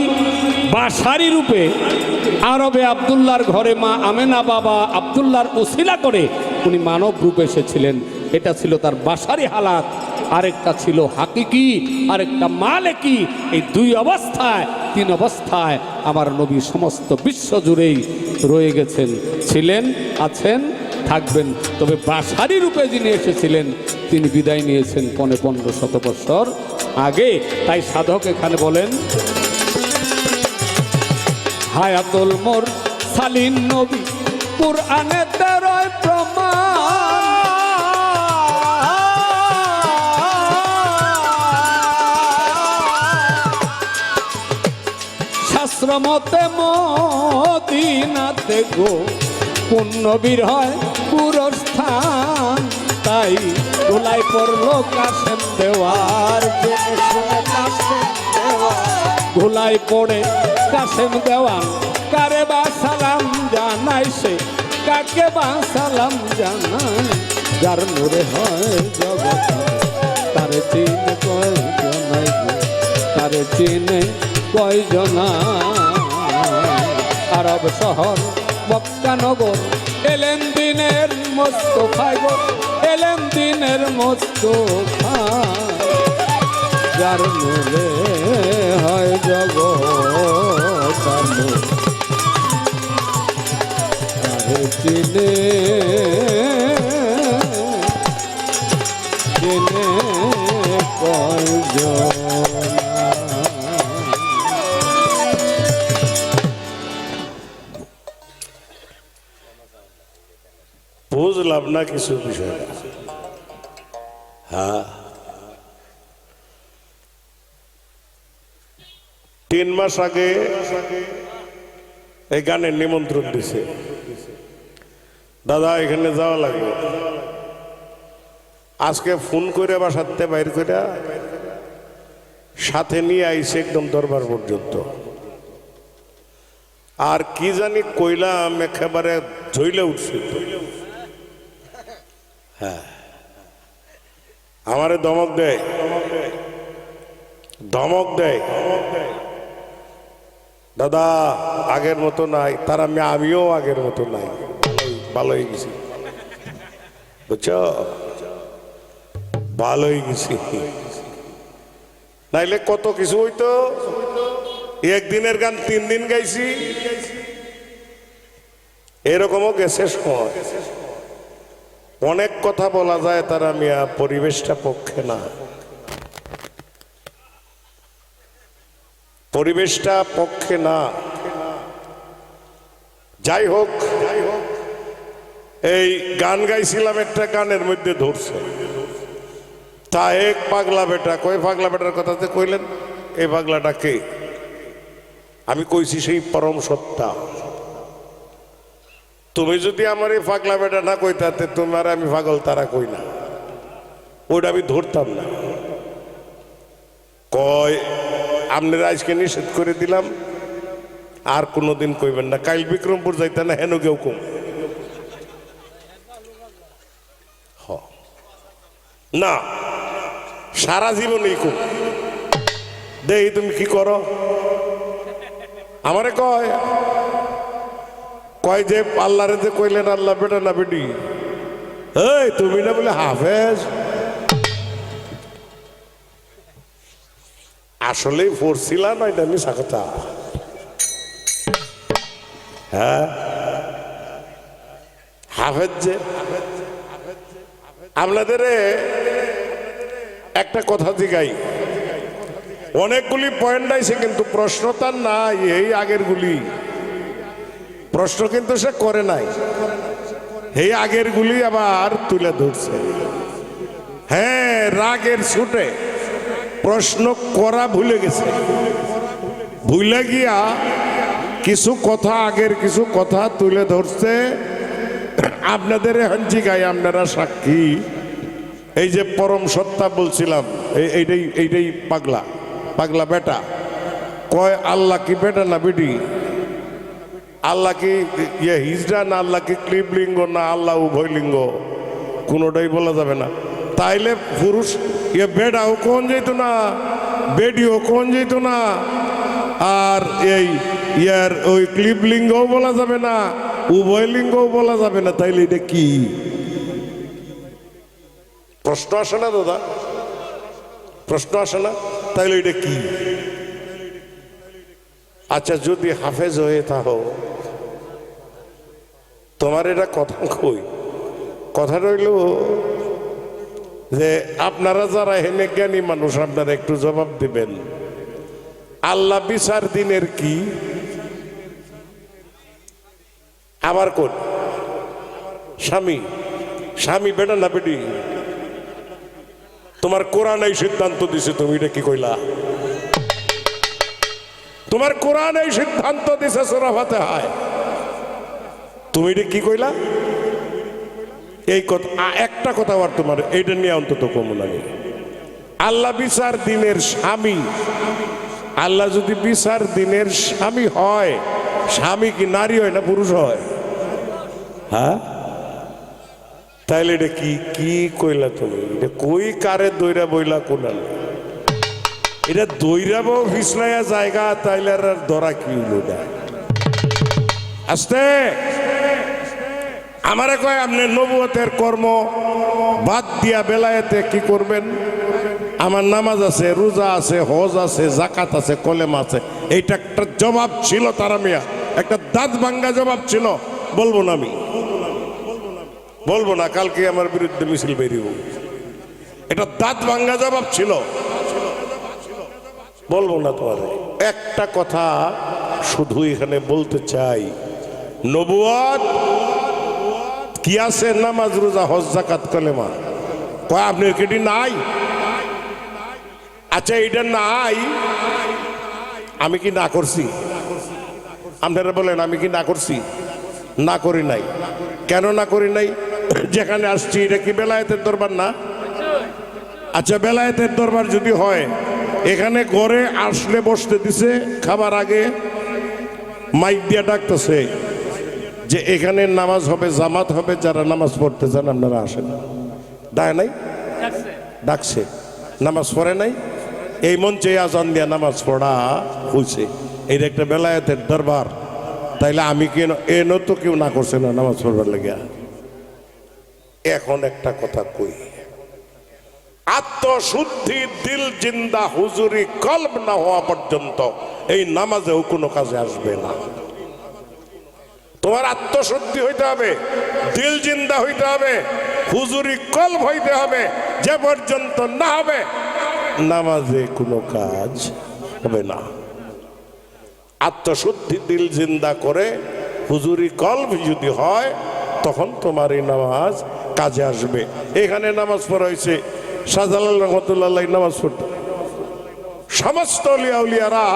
Speaker 2: বাসারি রূপে আরবে আব্দুল্লাহর ঘরে মা আমেনা বাবা আব্দুল্লাহর উসিলা করে উনি মানব রূপে এসেছিলেন, এটা ছিল তার বাসারি হালাত। আরেকটা ছিল হাকিকি, আরেকটা মালেকি। এই 2 অবস্থায়, 3 অবস্থায় আমার নবী সমস্ত বিশ্ব জুড়েই রয়ে গেছেন, ছিলেন, আছেন, থাকবেন। তবে বাসারি রূপে যিনি এসেছিলেন তিনি বিদায় নিয়েছেন 1500 বছর আগে। তাই সাধক এখানে বলেন, হায়াতুল মোর সালিন নবী কুরআনে তেরোয় প্রমাণ, শাস্ত্র মতে মদিনাতে গো কোন নবীর হয় পুরস্থান। তাই ধুলাই পড়লো কাশেম দেওয়ার, ধুলাই পড়ে কাশেম দেওয়ান, কারে বা সালাম জানাই সে, কাকে বা সালাম জানাই, যার নূরে হয় জগৎ তারে চিনে কয়জনাই, তারে চিনে কয়জনা। আরব শহর মক্কা নগর এলেন দিনের মোস্তফায় গো এলেন দিনের মোস্তফা যার নূরে হয় জগৎ তার নূর আরে চিনে চিনে কয়জন
Speaker 3: বুঝলাম না কিছু বিষয়টা। হ্যাঁ 3 মাস আগে এই গানের নিমন্ত্রণ দিছে, দাদা এখানে যাওয়া লাগবে। আজকে ফোন করে বাসাতে বাইর করে সাথে নিয়ে আইছে একদম দরবার পর্যন্ত। আর কি জানি কইলাম একেবারে ঝইলে উঠছে। হ্যাঁ আমারে ধমক দেয় ধমক দেয়, দাদা আগের মতো নাই। তার আমিও আগের মতো নাই, ভালো হয়ে গেছি বুঝছ, ভালো হয়ে গেছি। নাইলে কত কিছু হইতো। একদিনের গান 3 দিন গাইছি, এরকমও গেছে সময়। অনেক কথা বলা যায়, তারা মিয়া পরিবেশটা পক্ষে না, পরিবেশটা পক্ষে না। যাই হোক এই গান গাইছিলাম, একটা গানের মধ্যে ধরছে তা এক পাগলা বেটা। কই পাগলা বেটার কথাতে কইলেন? এই পাগলাটা কে? আমি কইছি সেই পরম সত্তা। তুমি যদি আমার এই পাগলা বেটা না কইতাতে তোমার আমি পাগল তারা কই না, ওইটা আমি ধরতাম না। কয় আপনারা আজকে নিষেধ করে দিলাম, আর কোনোদিন কইবেন না। কাইল বিক্রমপুর যাইতে না হেন কেউ কম না, সারা জীবনই কম। দেখি তুমি কি করো। আমারে কয় কয় যে আল্লাহরে যে কইলেন আল্লাহ বেটা না বেটি, এই তুমি না বলে হাফেজ। আসলেই পড়ছিলাম না, এটা মিশা কথা। হ্যাঁ হাফেজ যে। আপনাদের একটা কথা জিগাই, অনেকগুলি পয়েন্ট আইছে কিন্তু প্রশ্ন তার নাই। এই আগের গুলি প্রশ্ন কিন্তু সে করে নাই, এই আগের গুলি আবার তুলে ধরছে। হ্যাঁ রাগের ছুটে প্রশ্ন করা ভুলে গেছে, ভুলে গিয়া কিছু কথা, আগের কিছু কথা তুলে ধরছে। আপনাদের হঞ্চি গাই, আপনারা সাক্ষী। এই যে পরম সত্তা বলছিলাম, এইটাই এইটাই পাগলা, পাগলা বেটা। কয় আল্লাহ কি বেটা না বেটি? আল্লাহ কি হিজড়া না, আল্লাহ কি ক্লিবলিঙ্গ না, আল্লাহ উভয় লিঙ্গ? কোনোটাই বলা যাবে না। তাইলে পুরুষ বেটাও কোন যেত না, বেটিও কোন যেত না, আর এই ইয়ার ওই ক্লিবলিঙ্গও বলা যাবে না, উভয় লিঙ্গও বলা যাবে না। তাইলে এটা কি? প্রশ্ন আসে না দাদা? প্রশ্ন আসে না? তাইলে এটা কি? আচ্ছা যদি হাফেজ হয়ে থাকো, তোমার এটা কথা কই, কথা রইল যে আপনারা যারা হেনে জ্ঞানী মানুষ, আপনারা একটু জবাব দিবেন। আল্লাহ বিচার দিনের কি? আবার কোন স্বামী? স্বামী বেটা না বেটি? তোমার কোরআন এই সিদ্ধান্ত দিছে, তুমি এটা কি কইলা? তোমার কোরআন এই সিদ্ধান্ত দিছে সূরা ফাতিহায়, তুমি এটা কি কইলা? এই কথা একটা কথা আর তোমার এইটা নিয়ে অন্তত কম লাগে। আল্লাহ বিচার দিনের স্বামী, আল্লাহ যদি বিচার দিনের স্বামী হয়, স্বামী কি নারী হয় না পুরুষ হয়? হ্যাঁ তাইলে এটা কি কি কইলা তুমি? এটা কই কারে দইরা বইলা কোনাল? এটা দইরাবো ফিসলাইয়া জায়গা, তাইলে আর ধরা কি হইল? আস্তে আমারে কয় আপনি নবুয়তের কর্ম বাদ দিয়া বেলায়েতে কি করবেন? আমার নামাজ আছে, রোজা আছে, হজ আছে, জাকাত আছে, কলেমা আছে। এইটা একটা জবাব ছিল তারা মিয়া, একটা দাঁত ভাঙ্গা জবাব ছিল। বলবো না, আমি বলবো না, কালকে আমার বিরুদ্ধে মিছিল বেরিয়ে। এটা দাঁত ভাঙ্গা জবাব ছিল, বলবো না তোমার। একটা কথা শুধু এখানে বলতে চাই, নবুয়ত কি আছে? নামাজ, রোজা, হজ, জাকাত, কলেমা। কয় আপনার কেটি নাই? আচ্ছা এইটা নাই, আমি কি না করছি? আপনারা বলেন আমি কি না করছি? না করি নাই। কেন না করি নাই? যেখানে আসছি এটা কি বেলায়েতের দরবার না? আচ্ছা বেলায়েতের দরবার যদি হয়, এখানে ঘরে আসলে বসতে দিছে, খাবার আগে মাইক দিয়া ডাকতেছে যে এখানে নামাজ হবে, জামাত হবে, যারা নামাজ পড়তে চান আপনারা আসেন। ডায় নাই? ডাকছে, নামাজ পড়ে নাই। এই মঞ্চে আজান দিয়া নামাজ পড়া হয়েছে। এটা একটা বেলায়েতের দরবার। তাইলে আমি কেন এনো তো কেউ না করছে না নামাজ পড়বার লাগিয়া। এখন একটা কথা কই, আত্মশুদ্ধি, দিল জিন্দা, হুজুরি কলব না হওয়া পর্যন্ত এই নামাজেও কোনো কাজে আসবে না। তোমার আত্মশুদ্ধি হইতে হবে, দিল জিন্দা হইতে হবে, হুজুরি কলব হইতে হবে। যে পর্যন্ত না হবে নামাজে কোনো কাজ হবে না। আত্মশুদ্ধি, দিল জিন্দা করে হুজুরি কলব যদি হয়, তখন তোমার এই নামাজ কাজে আসবে। এখানে নামাজ পড়া হয়েছে, শাহজালাল রহমতুল্লাহ নামাজ পড়ত, সমস্ত আউলিয়া উলিয়ারা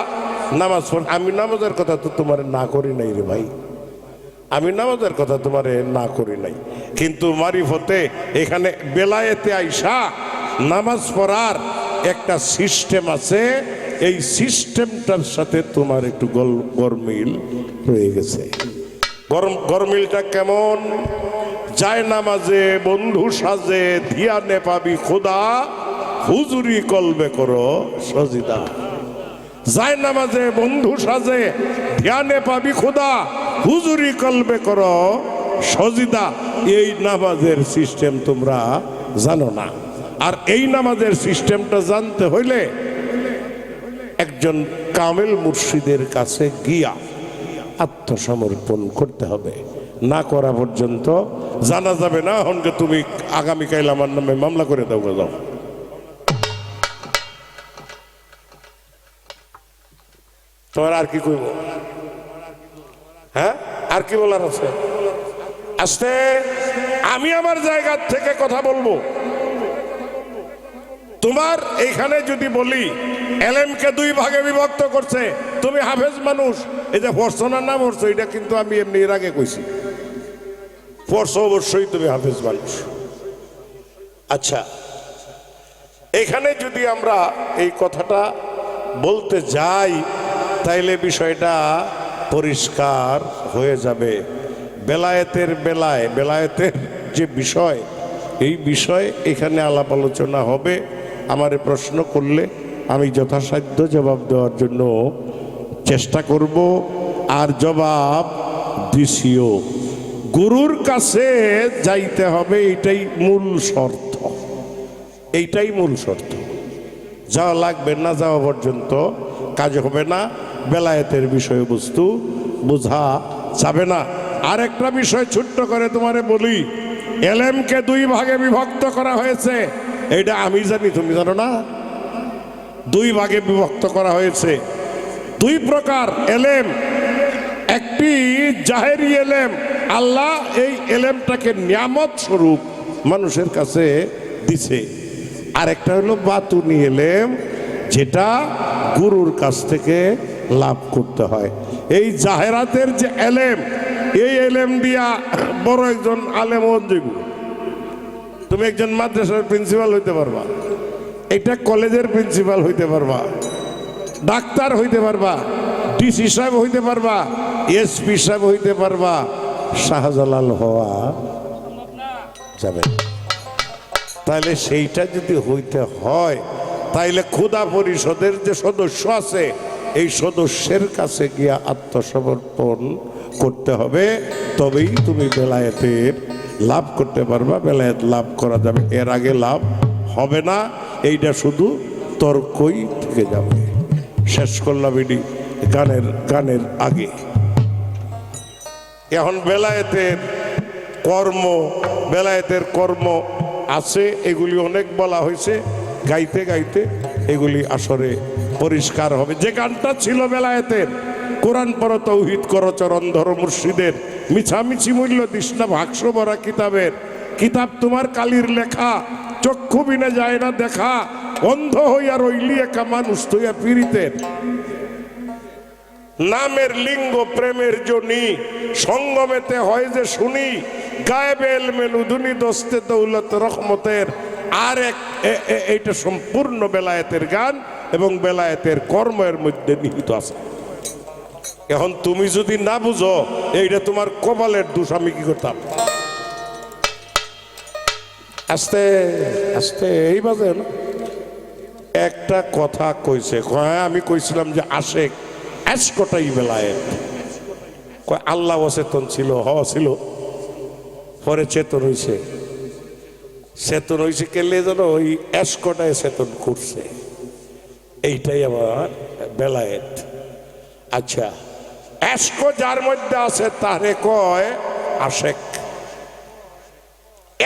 Speaker 3: নামাজ পড়। আমি নামাজের কথা তো তোমার না করি নাই রে ভাই, আমি নামাজের কথা তোমার না করি নাই। কিন্তু মারিফতে এখানে বেলায়েতে আইসা নামাজ পড়ার একটা সিস্টেম আছে। এই সিস্টেমটার সাথে তোমার একটু গরমিল হয়ে গেছে। গরমিলটা কেমন? যায় নামাজে বন্ধু সাজে, ধিয়ানে পাবি খোদা, হুজুরি কলবে করো সজিদা। যায় নামাজে বন্ধু সাজে, ধ্যানে পাবি খোদা, হুজুরি কলবে করো সজিদা। এই নামাজের সিস্টেম তোমরা জানো না। আর এই নামাজের সিস্টেমটা জানতে হইলে একজন কামেল মুর্শিদের কাছে গিয়া আত্মসমর্পণ করতে হবে। না করা পর্যন্ত জানা যাবে না। হনকে তুমি আগামীকাল আমার নামে মামলা করে দাও, যাও। তোমার আর কি কইব? হ্যাঁ, আর কি বলার আছে? আস্তে আমি আমার জায়গা থেকে কথা বলবো। তোমার এইখানে যদি বলি এলেমকে দুই ভাগে বিভক্ত করছে, তুমি হাফেজ মানুষ, এই যে পড়ছনার নাম পড়ছো, এটা কিন্তু আমি এমনি এর আগে কইছি। পড়ছো অবশ্যই, তুমি হাফেজ মানুষ। আচ্ছা, এখানে যদি আমরা এই কথাটা বলতে যাই, তাইলে বিষয়টা পরিষ্কার হয়ে যাবে। বেলায়েতের বেলায়, বেলায়েতের যে বিষয়, এই বিষয়ে এখানে আলাপ আলোচনা হবে। আমারে প্রশ্ন করলে আমি যথাসাধ্য জবাব দেওয়ার জন্য চেষ্টা করব। আর জবাব দিছিও। গুরুর কাছে যাইতে হবে, এইটাই মূল শর্ত, এইটাই মূল শর্ত। যাওয়া লাগবে না, যাওয়া পর্যন্ত কাজ হবে না, বেলায়েতের বিষয়বস্তু বোঝা যাবে না। আর একটা বিষয় ছোট্ট করে তোমারে বলি, এলেমকে দুই ভাগে বিভক্ত করা হয়েছে, এটা আমি জানি, তুমি জানো না। দুই ভাগে বিভক্ত করা হয়েছে, দুই প্রকার এলেম। একটি জাহেরি এলেম, আল্লাহ এই এলেমটাকে নিয়ামত স্বরূপ মানুষের কাছে দিছে। আর একটা হলো বাতুনি এলেম, যেটা গুরুর কাছ থেকে লাভ করতে হয়। এই জাহেরাতের যে এলেম, এই এলেম দিয়া বড় একজন আলেম হন যাইব। তুমি একজন মাদ্রাসার প্রিন্সিপাল হইতে পারবা, এটা কলেজের প্রিন্সিপাল হইতে পারবা, ডাক্তার হইতে পারবা, ডিসি সাহেব হইতে পারবা, এসপি সাহেব হইতে পারবা, শাহজালাল হওয়া যাবে। তাইলে সেইটা যদি হইতে হয়, তাইলে ক্ষুদা পরিষদের যে সদস্য আছে, এই সদস্যের কাছে গিয়া আত্মসমর্পণ করতে হবে, তবেই তুমি বেলায়েতের লাভ করতে পারবা, বেলায়েত লাভ করা যাবে। এর আগে লাভ হবে না, এইটা শুধু তর্কই থেকে যাবে। শেষ করলাম এটি গানের আগে। এখন বেলায়েতের কর্ম আছে, এগুলি অনেক বলা হয়েছে, গাইতে গাইতে এগুলি আসরে পরিষ্কার হবে। যে গানটা ছিল বেলায়েতের, কোরআন পড়ো তৌহিদ করো চরণ ধরো মুর্শিদের, মিছামিছি মূল্য দিসনা ভাগস ভরা কিতাবের, কিতাব তোমার কালির লেখা, চক্ষু বিনে যায় না দেখা, অন্ধ হইয়া রইলি একা মানুষ তুইয়া পীড়িতের, নামের লিঙ্গ প্রেমের জনি, সঙ্গমেতে হয় যে শুনি, গায়েবে এলমেলু দুনি দস্তে দৌলত রহমতের। আর এইটা সম্পূর্ণ বেলায়েতের গান এবং বেলায়েতের কর্মের মধ্যে নিহিত আছে। এখন তুমি যদি না বুঝো, এইটা তোমার কপালের দোষ। আমি কি করতাম? আস্তে আস্তে এই বাজে না। একটা কথা কইছে, আমি কইছিলাম যে আশেক এসকটাই বেলায়েত। আল্লাহ অচেতন ছিল, ছিল, পরে চেতন হইছে। চেতন হইছে কেলে যেন ওই এসকটায় চেতন করছে, এইটাই আমার বেলায়েত। আচ্ছা, এসকো যার মধ্যে আছে তারে কয় আশেক।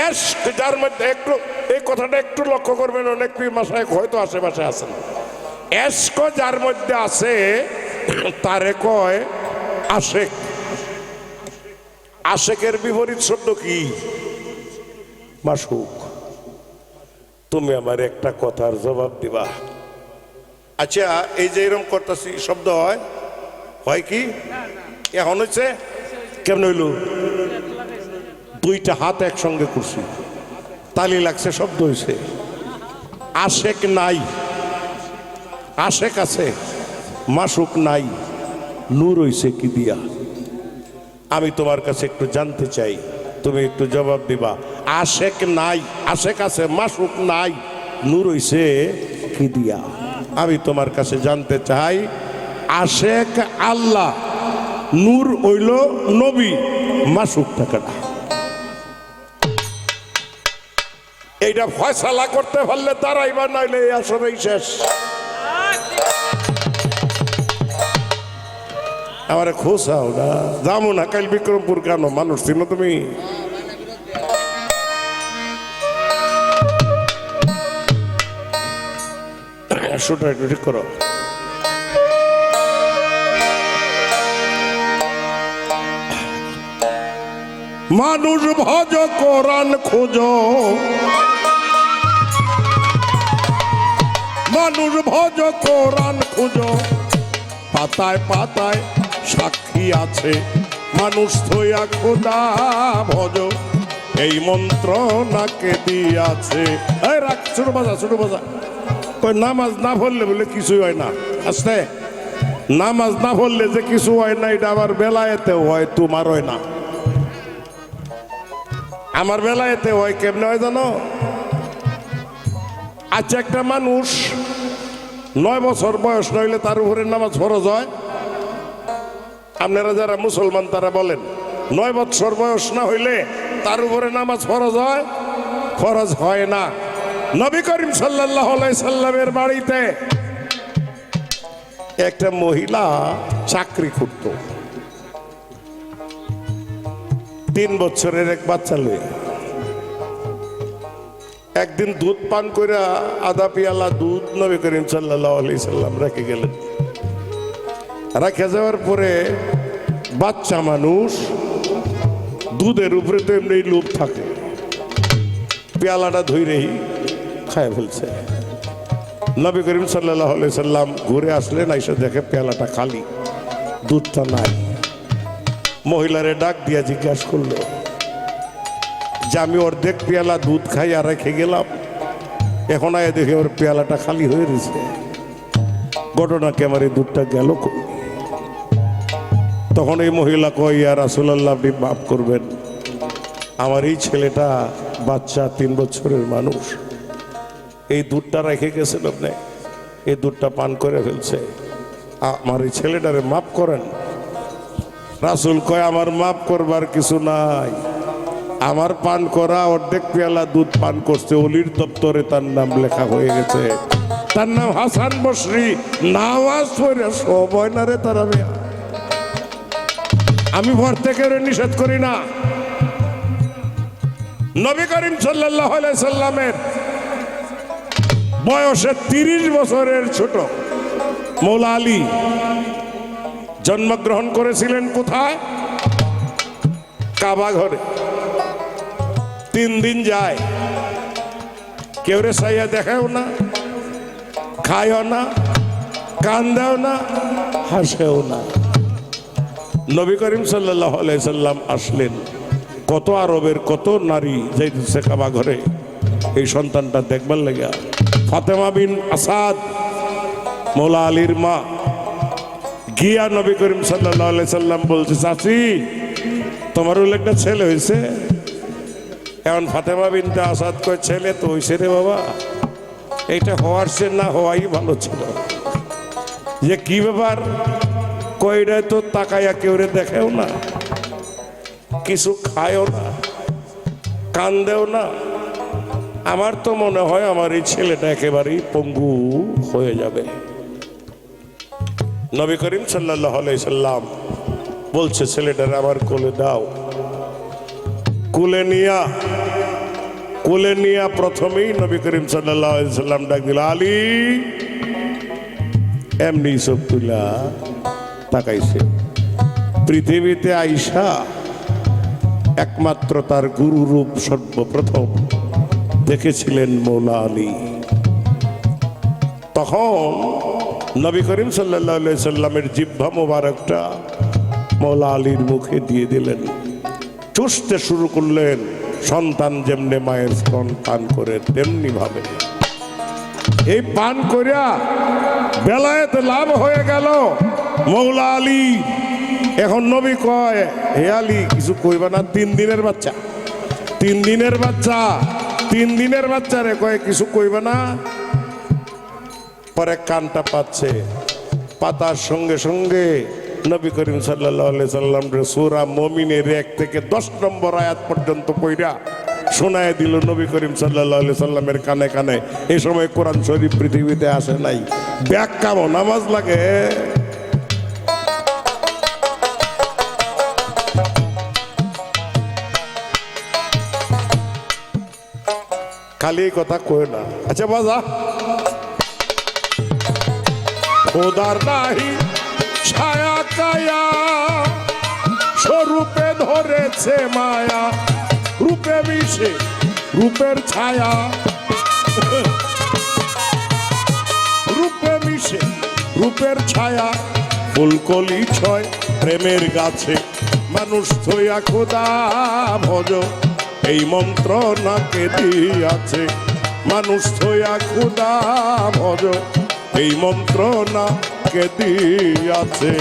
Speaker 3: এস্ক যার মধ্যে, একটু এই কথাটা একটু লক্ষ্য করবেন, অনেক পীর মাসায়েখ হয়তো আশেপাশে আছেন। এসকো যার মধ্যে আছে তারে কয় আশেক। আশেকের বিপরীত শব্দ কি? মাসুক। তুমি আমার একটা কথার জবাব দিবা। আচ্ছা, এই যে এরকম করতেছি শব্দ হয় কি? এখন হচ্ছে কেমন হইল? দুইটা হাত একসঙ্গে করছি, তালি লাগছে, শব্দ হয়েছে। আশেক নাই, আশেক আছে, মাসুক নাই। নূর হইছে কি দিয়া? আমি তোমার কাছে একটু জানতে চাই, তুমি একটু জবাব দিবা। আশেক নাই, আশেক আছে, মাসুক নাই, নূর হইছে কি দিয়া? আমি তোমার কাছে জানতে চাই। আশেক আল্লাহ, নূর হইল নবী, মাসুক টাকাটা। এইটা ফয়সালা করতে পারলে তারাই বা, নাইলে আসলেই শেষ। আমার খোঁসাও না, যাবো না কাল বিক্রমপুর। কেন? মানুষ ছিল তুমি? শুটা একটু ঠিক করো। মানুষ ভজ কোরআন খোঁজো, মানুষ ভজ কোরআন খোঁজো, পাতায় পাতায় সাক্ষী আছে, মানুষ থইয়া খোদা ভজ, এই মন্ত্র নাকে দিয়াছে। এই রাখ, ছোট বাজা, ছোট বাজা। কই নামাজ না পড়লে বলে কিছুই হয় না। আস্তে, নামাজ না পড়লে যে কিছু হয় না, এটা আমার বেলায়েতে হয়, তোমার হয় না। আমার বেলায়েতে হয়। কেমনে হয় জানো? আচ্ছা, একটা মানুষ 9 বছর বয়স নইলে তার উপরে নামাজ ফরজ হয়? আপনারা যারা মুসলমান তারা বলেন, 9 বছর বয়স না হইলে তার উপরে নামাজ ফরজ হয়? ফরজ হয় না। নবী করিম সাল্লাল্লাহু আলাইহি সাল্লামের বাড়িতে একটা মহিলা চাকরি করত। 3 বছরের এক বাচ্চা লয়ে একদিন দুধ পান করে আধা পিয়ালা দুধ নবী করিম সাল্লাল্লাহু আলাইহি সাল্লাম রেখে গেলেন। রেখে যাওয়ার পরে বাচ্চা মানুষ, দুধের উপরে তো এমনি লোভ থাকে, পেয়ালাটা ধুইরেই খায় ফেলছে। নবী করিম সাল্লাল্লাহু আলাইহি সাল্লাম ঘুরে আসলেন, এসে দেখে পেয়ালাটা খালি, দুধটা নাই। মহিলারে ডাক দিয়া জিজ্ঞাসা করলো যে আমি অর্ধেক পেয়ালা দুধ খাই আর রেখে গেলাম, এখন আয় দেখে ওর পেয়ালাটা খালি হয়ে রয়েছে, ঘটনাকে আমার এই দুধটা গেল। তখন এই মহিলা কয়, ইয়া রাসূলুল্লাহ, আপনি মাফ করবেন, আমার এই ছেলেটা বাচ্চা 3 বছরের মানুষ, এই দুধটা রেখে গেছেন আপনি, এই দুধটা পান করে ফেলছে, আমার এই ছেলেটারে মাফ করেন। রাসূল কয় আমার মাফ করবার কিছু নাই, আমার পান করা অর্ধেক পেয়ালা দুধ পান করছে, অলির দপ্তরে তার নাম লেখা হয়ে গেছে। তার নাম হাসান বসরি। নামাজ পড়ে সবাই না রে তারা মেয়া। আমি প্রত্যেকের নিষেধ করি না। নবী করিম সাল্লাল্লাহু আলাইহি সাল্লামের বয়সে 30 বছরের ছোট মৌলা আলী জন্মগ্রহণ করেছিলেন কোথায়? কাবা ঘরে। 3 দিন যায়, কেউ রে সাইয়া দেখাও না, খায়ও না, কান্দাও না, হাসেও না। নবী করিম সাল্লাল্লাহু আলাইহি সাল্লাম আসলেন, কত আরবের কত নারী যাইতেছে কাবা ঘরে এই সন্তানটা দেখবার লাগা। ফাতেমা বিন আসাদ মৌলা আলীর মা গিয়া নবী করিম সাল্লাল্লাহু আলাইহি সাল্লাম বলছে, চাচি তোমার হলো একটা ছেলে হয়েছে। এখন ফাতেমা বিনতে আসাদ কয়, ছেলে তো হয়েছে রে বাবা, এইটা হওয়ার সে না হওয়াই ভালো ছিল। যে কি ব্যাপার? কইরায় তো তাকাইয়া কেউ রে দেখেও না, কিছু খায়ও না, কান্দেও না। আমার তো মনে হয় আমার এই ছেলেটা একেবারেই পঙ্গু হয়ে যাবে। নবী করিম সাল্লাল্লাহু আলাইহি সাল্লাম বলছে, ছেলেটারে আমার কোলে দাও। কোলে নিয়া প্রথমেই নবী করিম সাল্লাল্লাহু আলাইহি সাল্লাম ডাক দিল, আলী। এমনি সব তুলা তাকাইছে। পৃথিবীতে আইসা একমাত্র তার গুরু রূপ সর্বপ্রথম দেখেছিলেন মৌলা আলী। তখন নবী করিম সাল্লাল্লাহু আলাইহি সাল্লামের জিহ্বা মোবারকটা মৌলা আলীর মুখে দিয়ে দিলেন, চুষতে শুরু করলেন। সন্তান যেমনে মায়ের স্তন পান করে তেমনি ভাবে এই পান করিয়া বেলায়েত লাভ হয়ে গেল মৌলা আলী। এখন নবী কয়, হে আলী কিছু কইবা না? 3 দিনের বাচ্চা, 3 দিনের বাচ্চা, 3 দিনের বাচ্চা রে কয় কিছু কইবা না? পরে কানটা পাচ্ছে, পাতার সঙ্গে সঙ্গে নবী করিম সাল্লাল্লাহু আলাইহি সাল্লাম সূরা মুমিনের 1 থেকে 10 নম্বর আয়াত পর্যন্ত পড়া শোনায় দিল নবী করিম সাল্লাল্লাহু আলাইহি সাল্লামের কানে কানে। এই সময় কোরআন শরীফ পৃথিবীতে আসে নাই। ব্যাখ্যাও নামাজ লাগে। খালি এই কথা কয় না। আচ্ছা বাজা, খোদার নাহি ছায়া কায়া, স্বরূপে ধরেছে মায়া, রূপে মিশে রূপের ছায়া, রূপে মিশে রূপের ছায়া, ফুলকলি ছয় প্রেমের গাছে, মানুষ থইয়া খোদা ভজ, এই মন্ত্র নাকে দিয়াছে, মানুষ থইয়া খোদা ভজ, এই মন্ত্র নাকে দিয়াছে।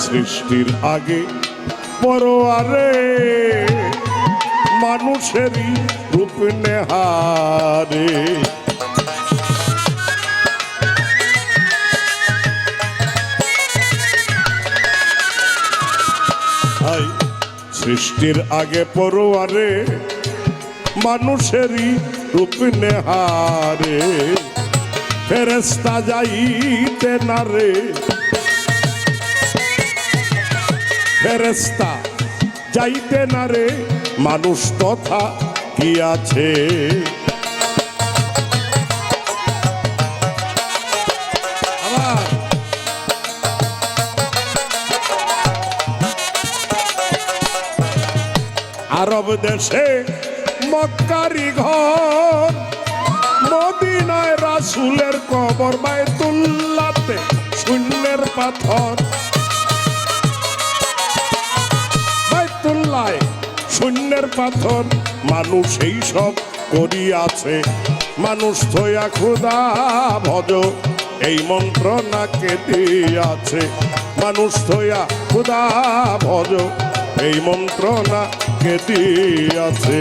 Speaker 3: সৃষ্টির আগে পরোয়ারে মানুষেরই রূপ নেহারে, সৃষ্টির আগে পরোয়ারে মানুষেরই রূপ নেহারে, ফেরেশতা যাইতে না রে, ফেরেশতা যাইতে না রে, মানুষ তথা কি আছে। আরব দেশে মক্কারি ঘর, মদিনায় রাসূলের কবর, বাইতুল্লাহতে শূন্যের পাথর, শূন্যের পাথর, মানুষ এই সব করিয়াছে, মানুষ থইয়া খুদা ভজ এই মন্ত্র নাকে দিয়াছে মানুষ থইয়া খুদা ভজ এই মন্ত্র নাকে দিয়াছে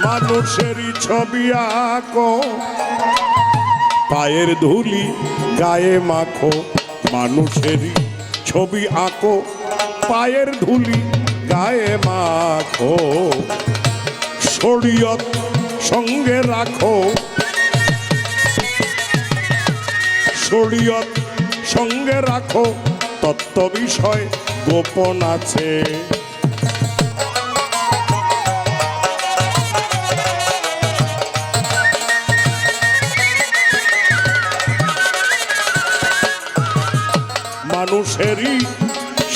Speaker 3: মানুষেরই ছবি আঁকো পায়ের ধুলি গায়ে মাখো মানুষেরই ছবি আঁকো পায়ের ধুলি গায়ে মাখো শরীয়ত সঙ্গে রাখো শরীয়ত সঙ্গে রাখো তত্ত্ব বিষয় গোপন আছে মানুষেরই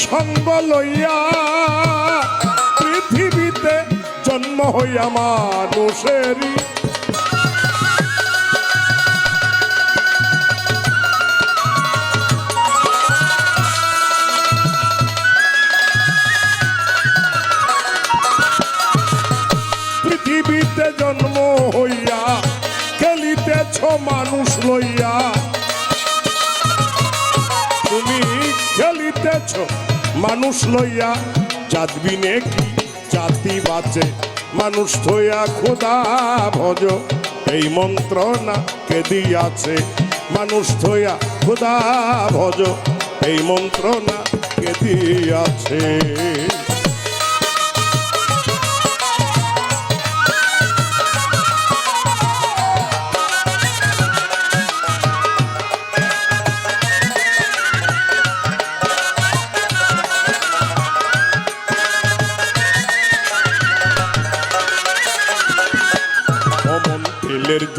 Speaker 3: সঙ্গ লইয়া পৃথিবীতে জন্ম হইয়া মানুষেরই পৃথিবীতে জন্ম হইয়া খেলিতেছ মানুষ লইয়া তুমি খেলিতেছ মানুষ লইয়া জাতবি নাকি জাতি বাঁচে মানুষ থইয়া খোদা ভজ এই মন্ত্র না কে দিয়াছে মানুষ থইয়া খোদা ভজ এই মন্ত্র না কে দিয়াছে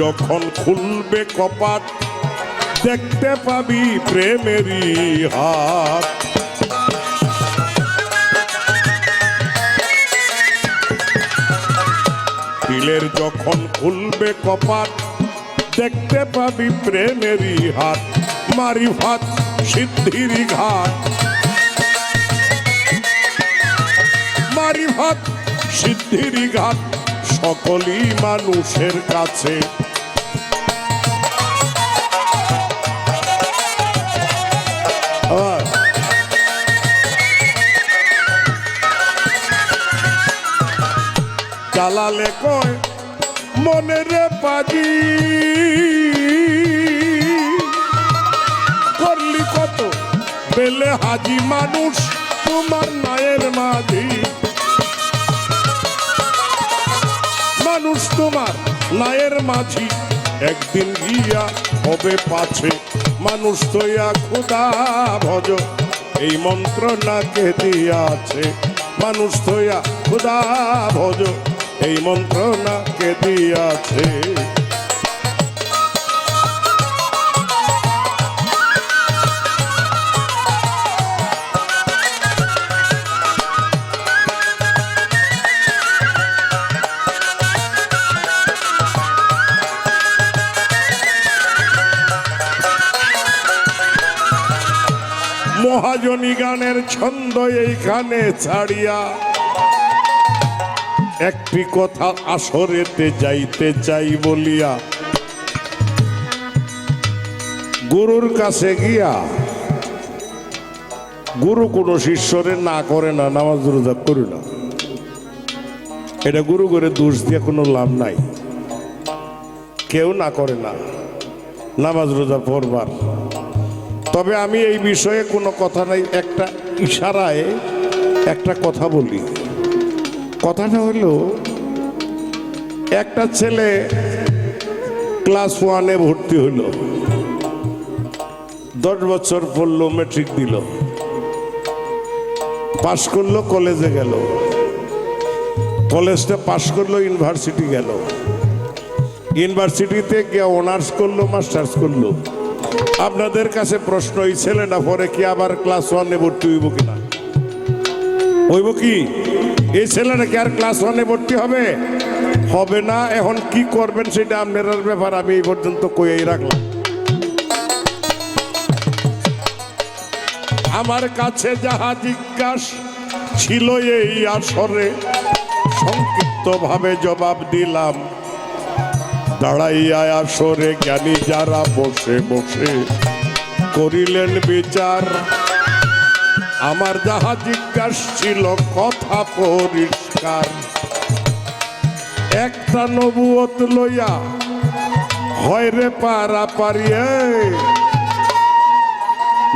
Speaker 3: যখন খুলবে কপাট দেখতে পাবি প্রেমেরই হাত দিলের যখন খুলবে কপাট দেখতে পাবি প্রেমেরই হাত মারিফাত সিদ্ধির ঘাট মারিফাত সিদ্ধির ঘাট সকলই মানুষের কাছে চালালে কয় মনে রে পাজি করলি কত পেলে হাজি মানুষ তোমার নায়ের মাঝি মানুষ তোমার নায়ের মাঝি একদিন গিয়া হবে পাছে মানুষ তৈয়া খুদা ভজ এই মন্ত্র নাকে দিয়াছে মানুষ তৈয়া খুদা ভজ এই মন্ত্র নাকে দিয়াছে মহাজনী গানের ছন্দ এইখানে ছাড়িয়া একটি কথা আসরেতে যাইতে চাই বলিয়া গুরুর কাছে গিয়া গুরু কোনো শিষ্যরে না করে না নামাজ রোজা করি না এটা গুরু করে দোষ দিয়ে কোনো লাভ নাই কেউ না করে না নামাজ রোজা পড়বার তবে আমি এই বিষয়ে কোনো কথা নাই একটা ইশারায় একটা কথা বলি কথাটা হলো একটা ছেলে ক্লাস 1-এ ভর্তি হলো 10 বছর পড়লো ম্যাট্রিক দিল পাশ করলো কলেজে গেল কলেজটা পাশ করলো ইউনিভার্সিটি গেল ইউনিভার্সিটিতে গিয়ে অনার্স করলো মাস্টার্স করলো আপনাদের কাছে প্রশ্ন এই ছেলেটা পরে কি আবার ক্লাস 1-এ ভর্তি হইব কিনা হইব কি? এই ছেলেটা কি আর ক্লাস 1-এ ভর্তি হবে? হবে না। এখন কি করবেন সেটা আপনার ব্যাপার, আমি এই পর্যন্ত কইয়াই রাখলাম। আমার কাছে যাহা জিজ্ঞাস ছিল এই আসরে, সংক্ষিপ্ত ভাবে জবাব দিলাম। দাঁড়াইয়া আসরে জ্ঞানী যারা বসে বসে করিলেন বিচার, আমার যাহা জিজ্ঞাস ছিল কথা পরিষ্কার। একটা নবুয়ত লইয়া হয় রে পারাপারি।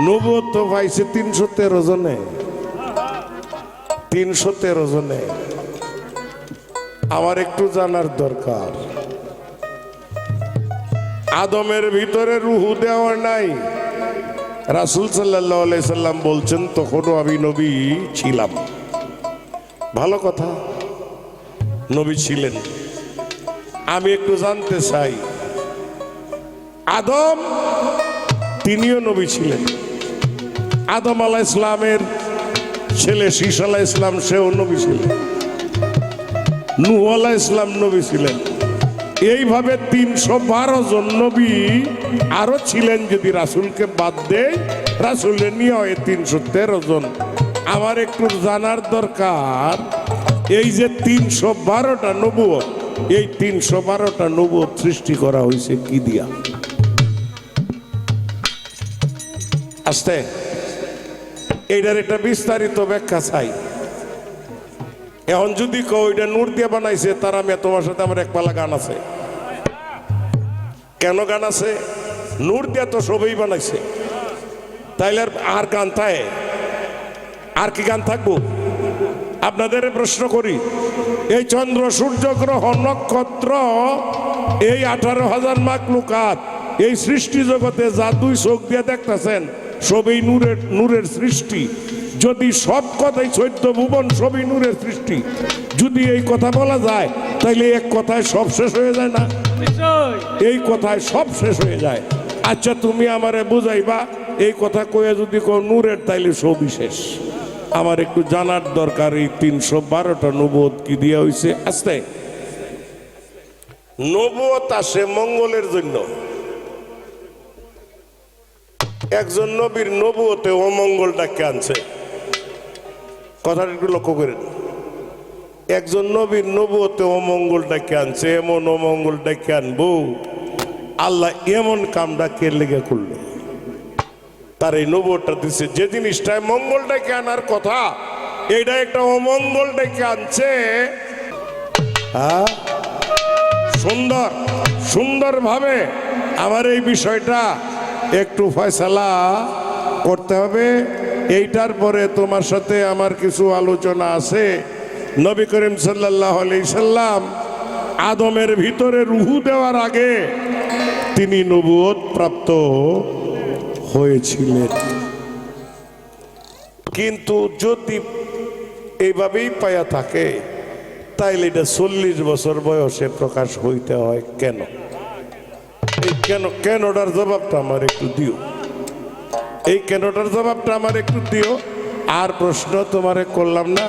Speaker 3: নবুয়ত তো পাইছে 313 জনে, 313 জনে। আমার একটু জানার দরকার, আদমের ভিতরে রুহু দেওয়া নাই। রাসূল সাল্লাল্লাহু আলাইহি সাল্লাম বলছেন তখনও আমি নবী ছিলাম। ভালো কথা, নবী ছিলেন। আমি একটু জানতে চাই, আদম তিনিও নবী ছিলেন। আদম আলাইহিস ইসলামের ছেলে শীষ আলাইহিস ইসলাম, সেও নবী ছিলেন। নূহ আলাইহিস ইসলাম নবী ছিলেন। এইভাবে 312 জন নবী আরো ছিলেন, যদি রাসূলকে বাদ দেয়, রাসূলের নিয়ে হয় 313 জন। আমার একটু জানার দরকার, এই যে 312টা নবুয়ত, এই 312টা নবুয়ত সৃষ্টি করা হয়েছে কি দিয়া? আস্তে, এইটার একটা বিস্তারিত ব্যাখ্যা চাই। এখন যদি কও এটা নূর দিয়ে বানাইছে, তার আমি তোমার সাথে আমার এক পালা গান আছে। কেন গান আছে? নূর দিয়ে তো সবই বানাইছে, তাইলে আর গান থাকে? আর কি গান থাকবো? আপনাদের প্রশ্ন করি, এই চন্দ্র সূর্য গ্রহ নক্ষত্র, এই 18,000 মাখলুকাত, এই সৃষ্টি জগতে যা 2 চোখ দিয়ে দেখতেছেন, সবই নূরের সৃষ্টি। যদি সব কথাই 14 ভুবন সবই নূরের সৃষ্টি, যদি এই কথা বলা যায়, তাইলে এক কথায় সব শেষ হয়ে যায় না? এই কথায় সব শেষ হয়ে যায়। আচ্ছা, তুমি আমারে বুঝাইবা, এই কথা কয়ে যদি কেউ নূরের, তাইলে সবই শেষ। আমার একটু জানার দরকার, এই 312টা নবুয়ত কি দিয়া হইছে? আস্তে, নবুয়ত আসে মঙ্গলের জন্য। একজন নবীর নবুয়তে অমঙ্গল ডাকে আনছে, কথাটা একটু লক্ষ্য করেন। একজন নবীর নবুয়তে অমঙ্গল ডাকে আনছে। এমন অমঙ্গল ডাকে আনবো, আল্লাহ এমন কামটা কে লেগে করলো, তার এই নবুয়তটা দিচ্ছে। যে জিনিসটায় মঙ্গল ডেকে আনার কথা, এইটা একটা অমঙ্গল ডেকে আনছে। সুন্দর সুন্দরভাবে আমার এই বিষয়টা একটু ফয়সালা করতে হবে। এইটার পরে তোমার সাথে আমার কিছু আলোচনা আছে। নবী করিম সাল্লাল্লাহু আলাইহি সাল্লাম আদমের ভিতরে রুহু দেওয়ার আগে তিনি নবুয়ত প্রাপ্ত হয়েছিলেন। কিন্তু যদি এইভাবেই পায়া থাকে, তাইলে এটা 40 বছর বয়সে প্রকাশ হইতে হয় কেন? এই কেনটার জবাবটা আমার একটু দিও। এই কেনটার জবাবটা আমার একটু দিও। আর প্রশ্ন তোমারে করলাম না,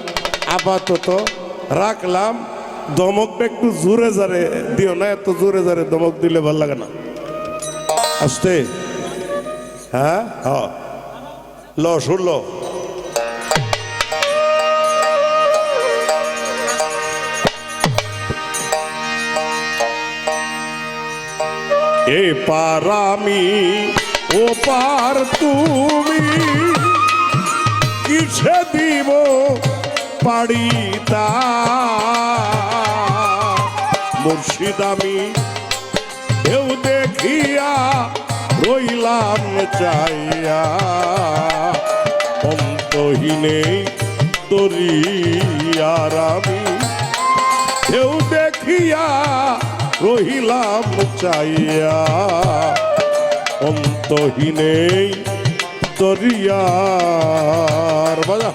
Speaker 3: আপাতত রাখলাম। দমকটা একটু জোরে জারে দিও না, এত জোরে জারে দমক দিলে ভালো লাগে না। আস্তে, হ্যাঁ হ্যাঁ, ল শুনল। এ পার আমি, ও পার তুমি, কিসে দিব পাড়ি তা? মুর্শিদ আমি কেউ দেখিয়া রইলাম চাইয়া, অন্তহীনে দরিয়ার আমি কেউ দেখিয়া রহিলাম চাইয়া, অন্তহীনে দরিয়ার। বাজা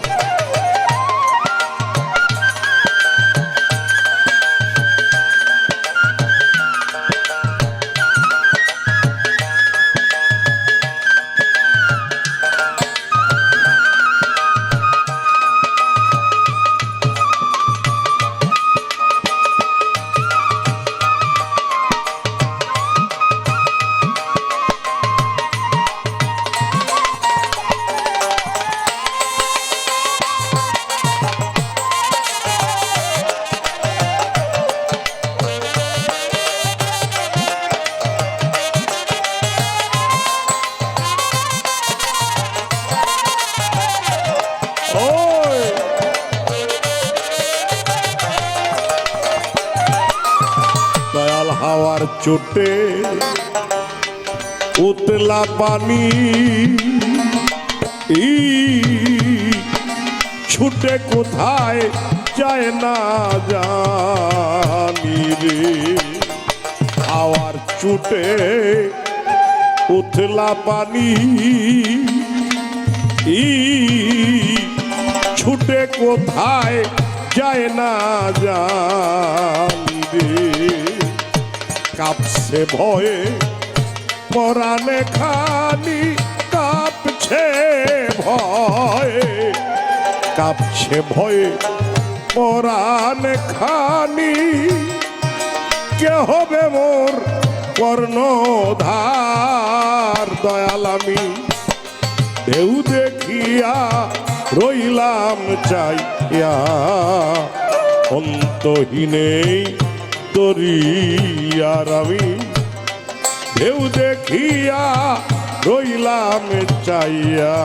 Speaker 3: চোটে উতলা পানি ছুটে কোথায় যায় না জানি রে হাওয়ার চুটে উতলা পানি ছুটে কোথায় যায় না জানি রে কাঁপছে ভয়ে পরাণে খানি কাঁপছে ভয়ে কাঁপছে ভয়ে পরাণে খানি কে হবে মোর কর্ণধার দয়াল আমি ঢেউ দেখিয়া রইলাম চাইয়া অন্তহীনেই দরিয়ার আমি ঢেউ দেখিয়া রইলাম চাইয়া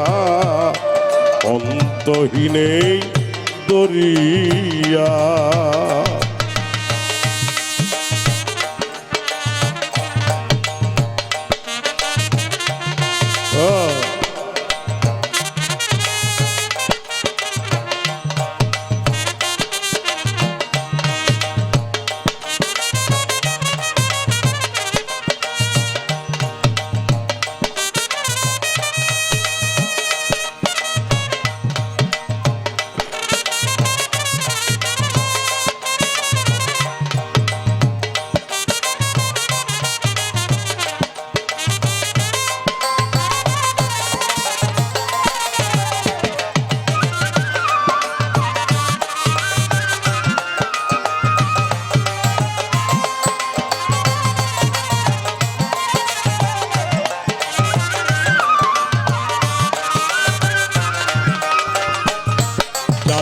Speaker 3: অন্তহীনেই দরিয়া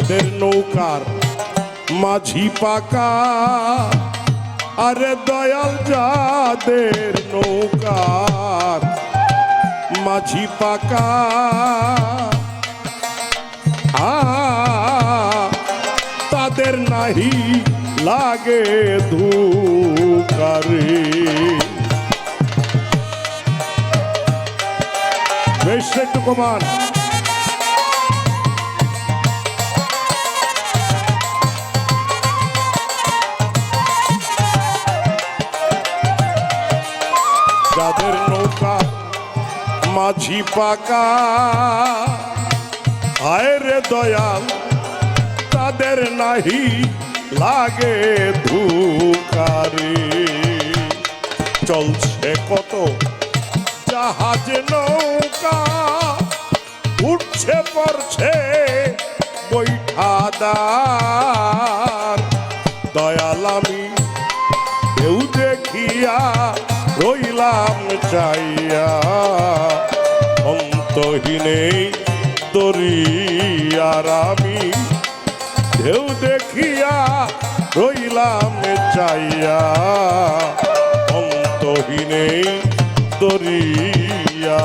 Speaker 3: যাদের নৌকার মাঝি পাকা আরে দয়াল যাদের নৌকার মাঝি পাকা তাদের নাহি লাগে ধুকারে বেশ একটু কমান যাদের নৌকা মাঝি পাকা হায় রে দয়াল তাদের নাহি লাগে ধুকারে চলছে কত জাহাজ নৌকা উঠছে পড়ছে বৈঠাদার দয়াল আমি ঢেউ দেখিয়া রইলাম চাইয়া অন্তহীনেই দরিয়ার আমি ঢেউ দেখিয়া রইলাম চাইয়া অন্তহীনেই দরিয়া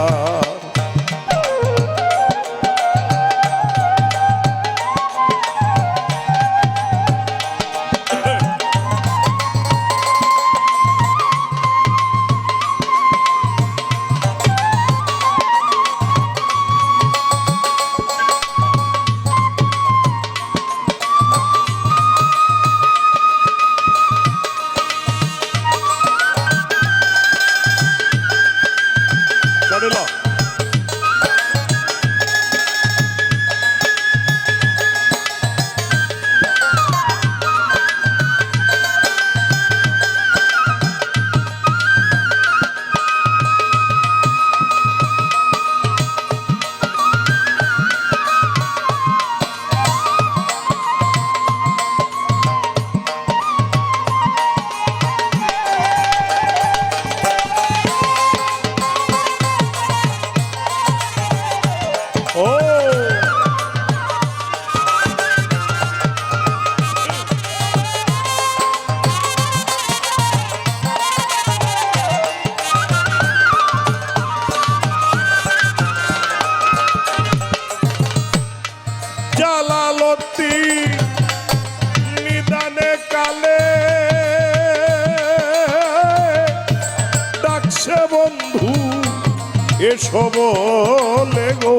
Speaker 3: এসো বলে গো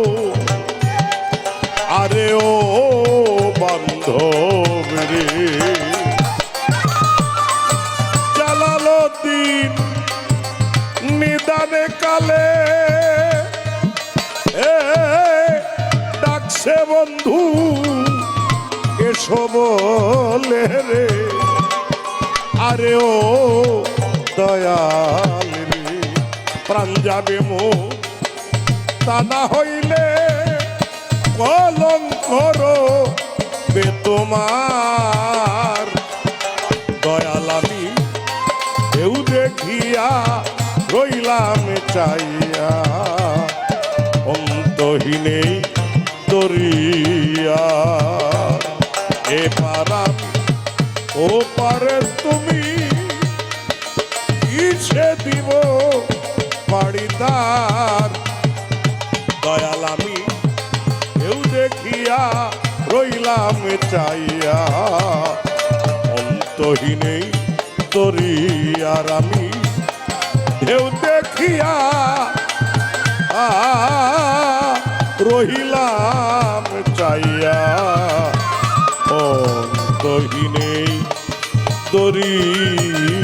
Speaker 3: আরে ও বান্ধব রে জালালউদ্দিন নিদানে কালে ডাকছে বন্ধু এসো বলে রে আরে ও দয়াল রে প্রাণ যাবে মো তা না হইলে কলঙ্কর বে তোমার দয়াল আমি কেউ দেখিয়া রইলাম চাইয়া অন্তহীনে দরিয়া এ পারা ও পারে তুমি ইচ্ছে দিব বাড়িদার দয়াল আমি কেউ দেখিয়া রইলাম চাইয়া অন্তহীনে দরিয়ার আমি ঢেউ দেখিয়া রহিলাম চাইয়া অন্তহীনে দরিয়া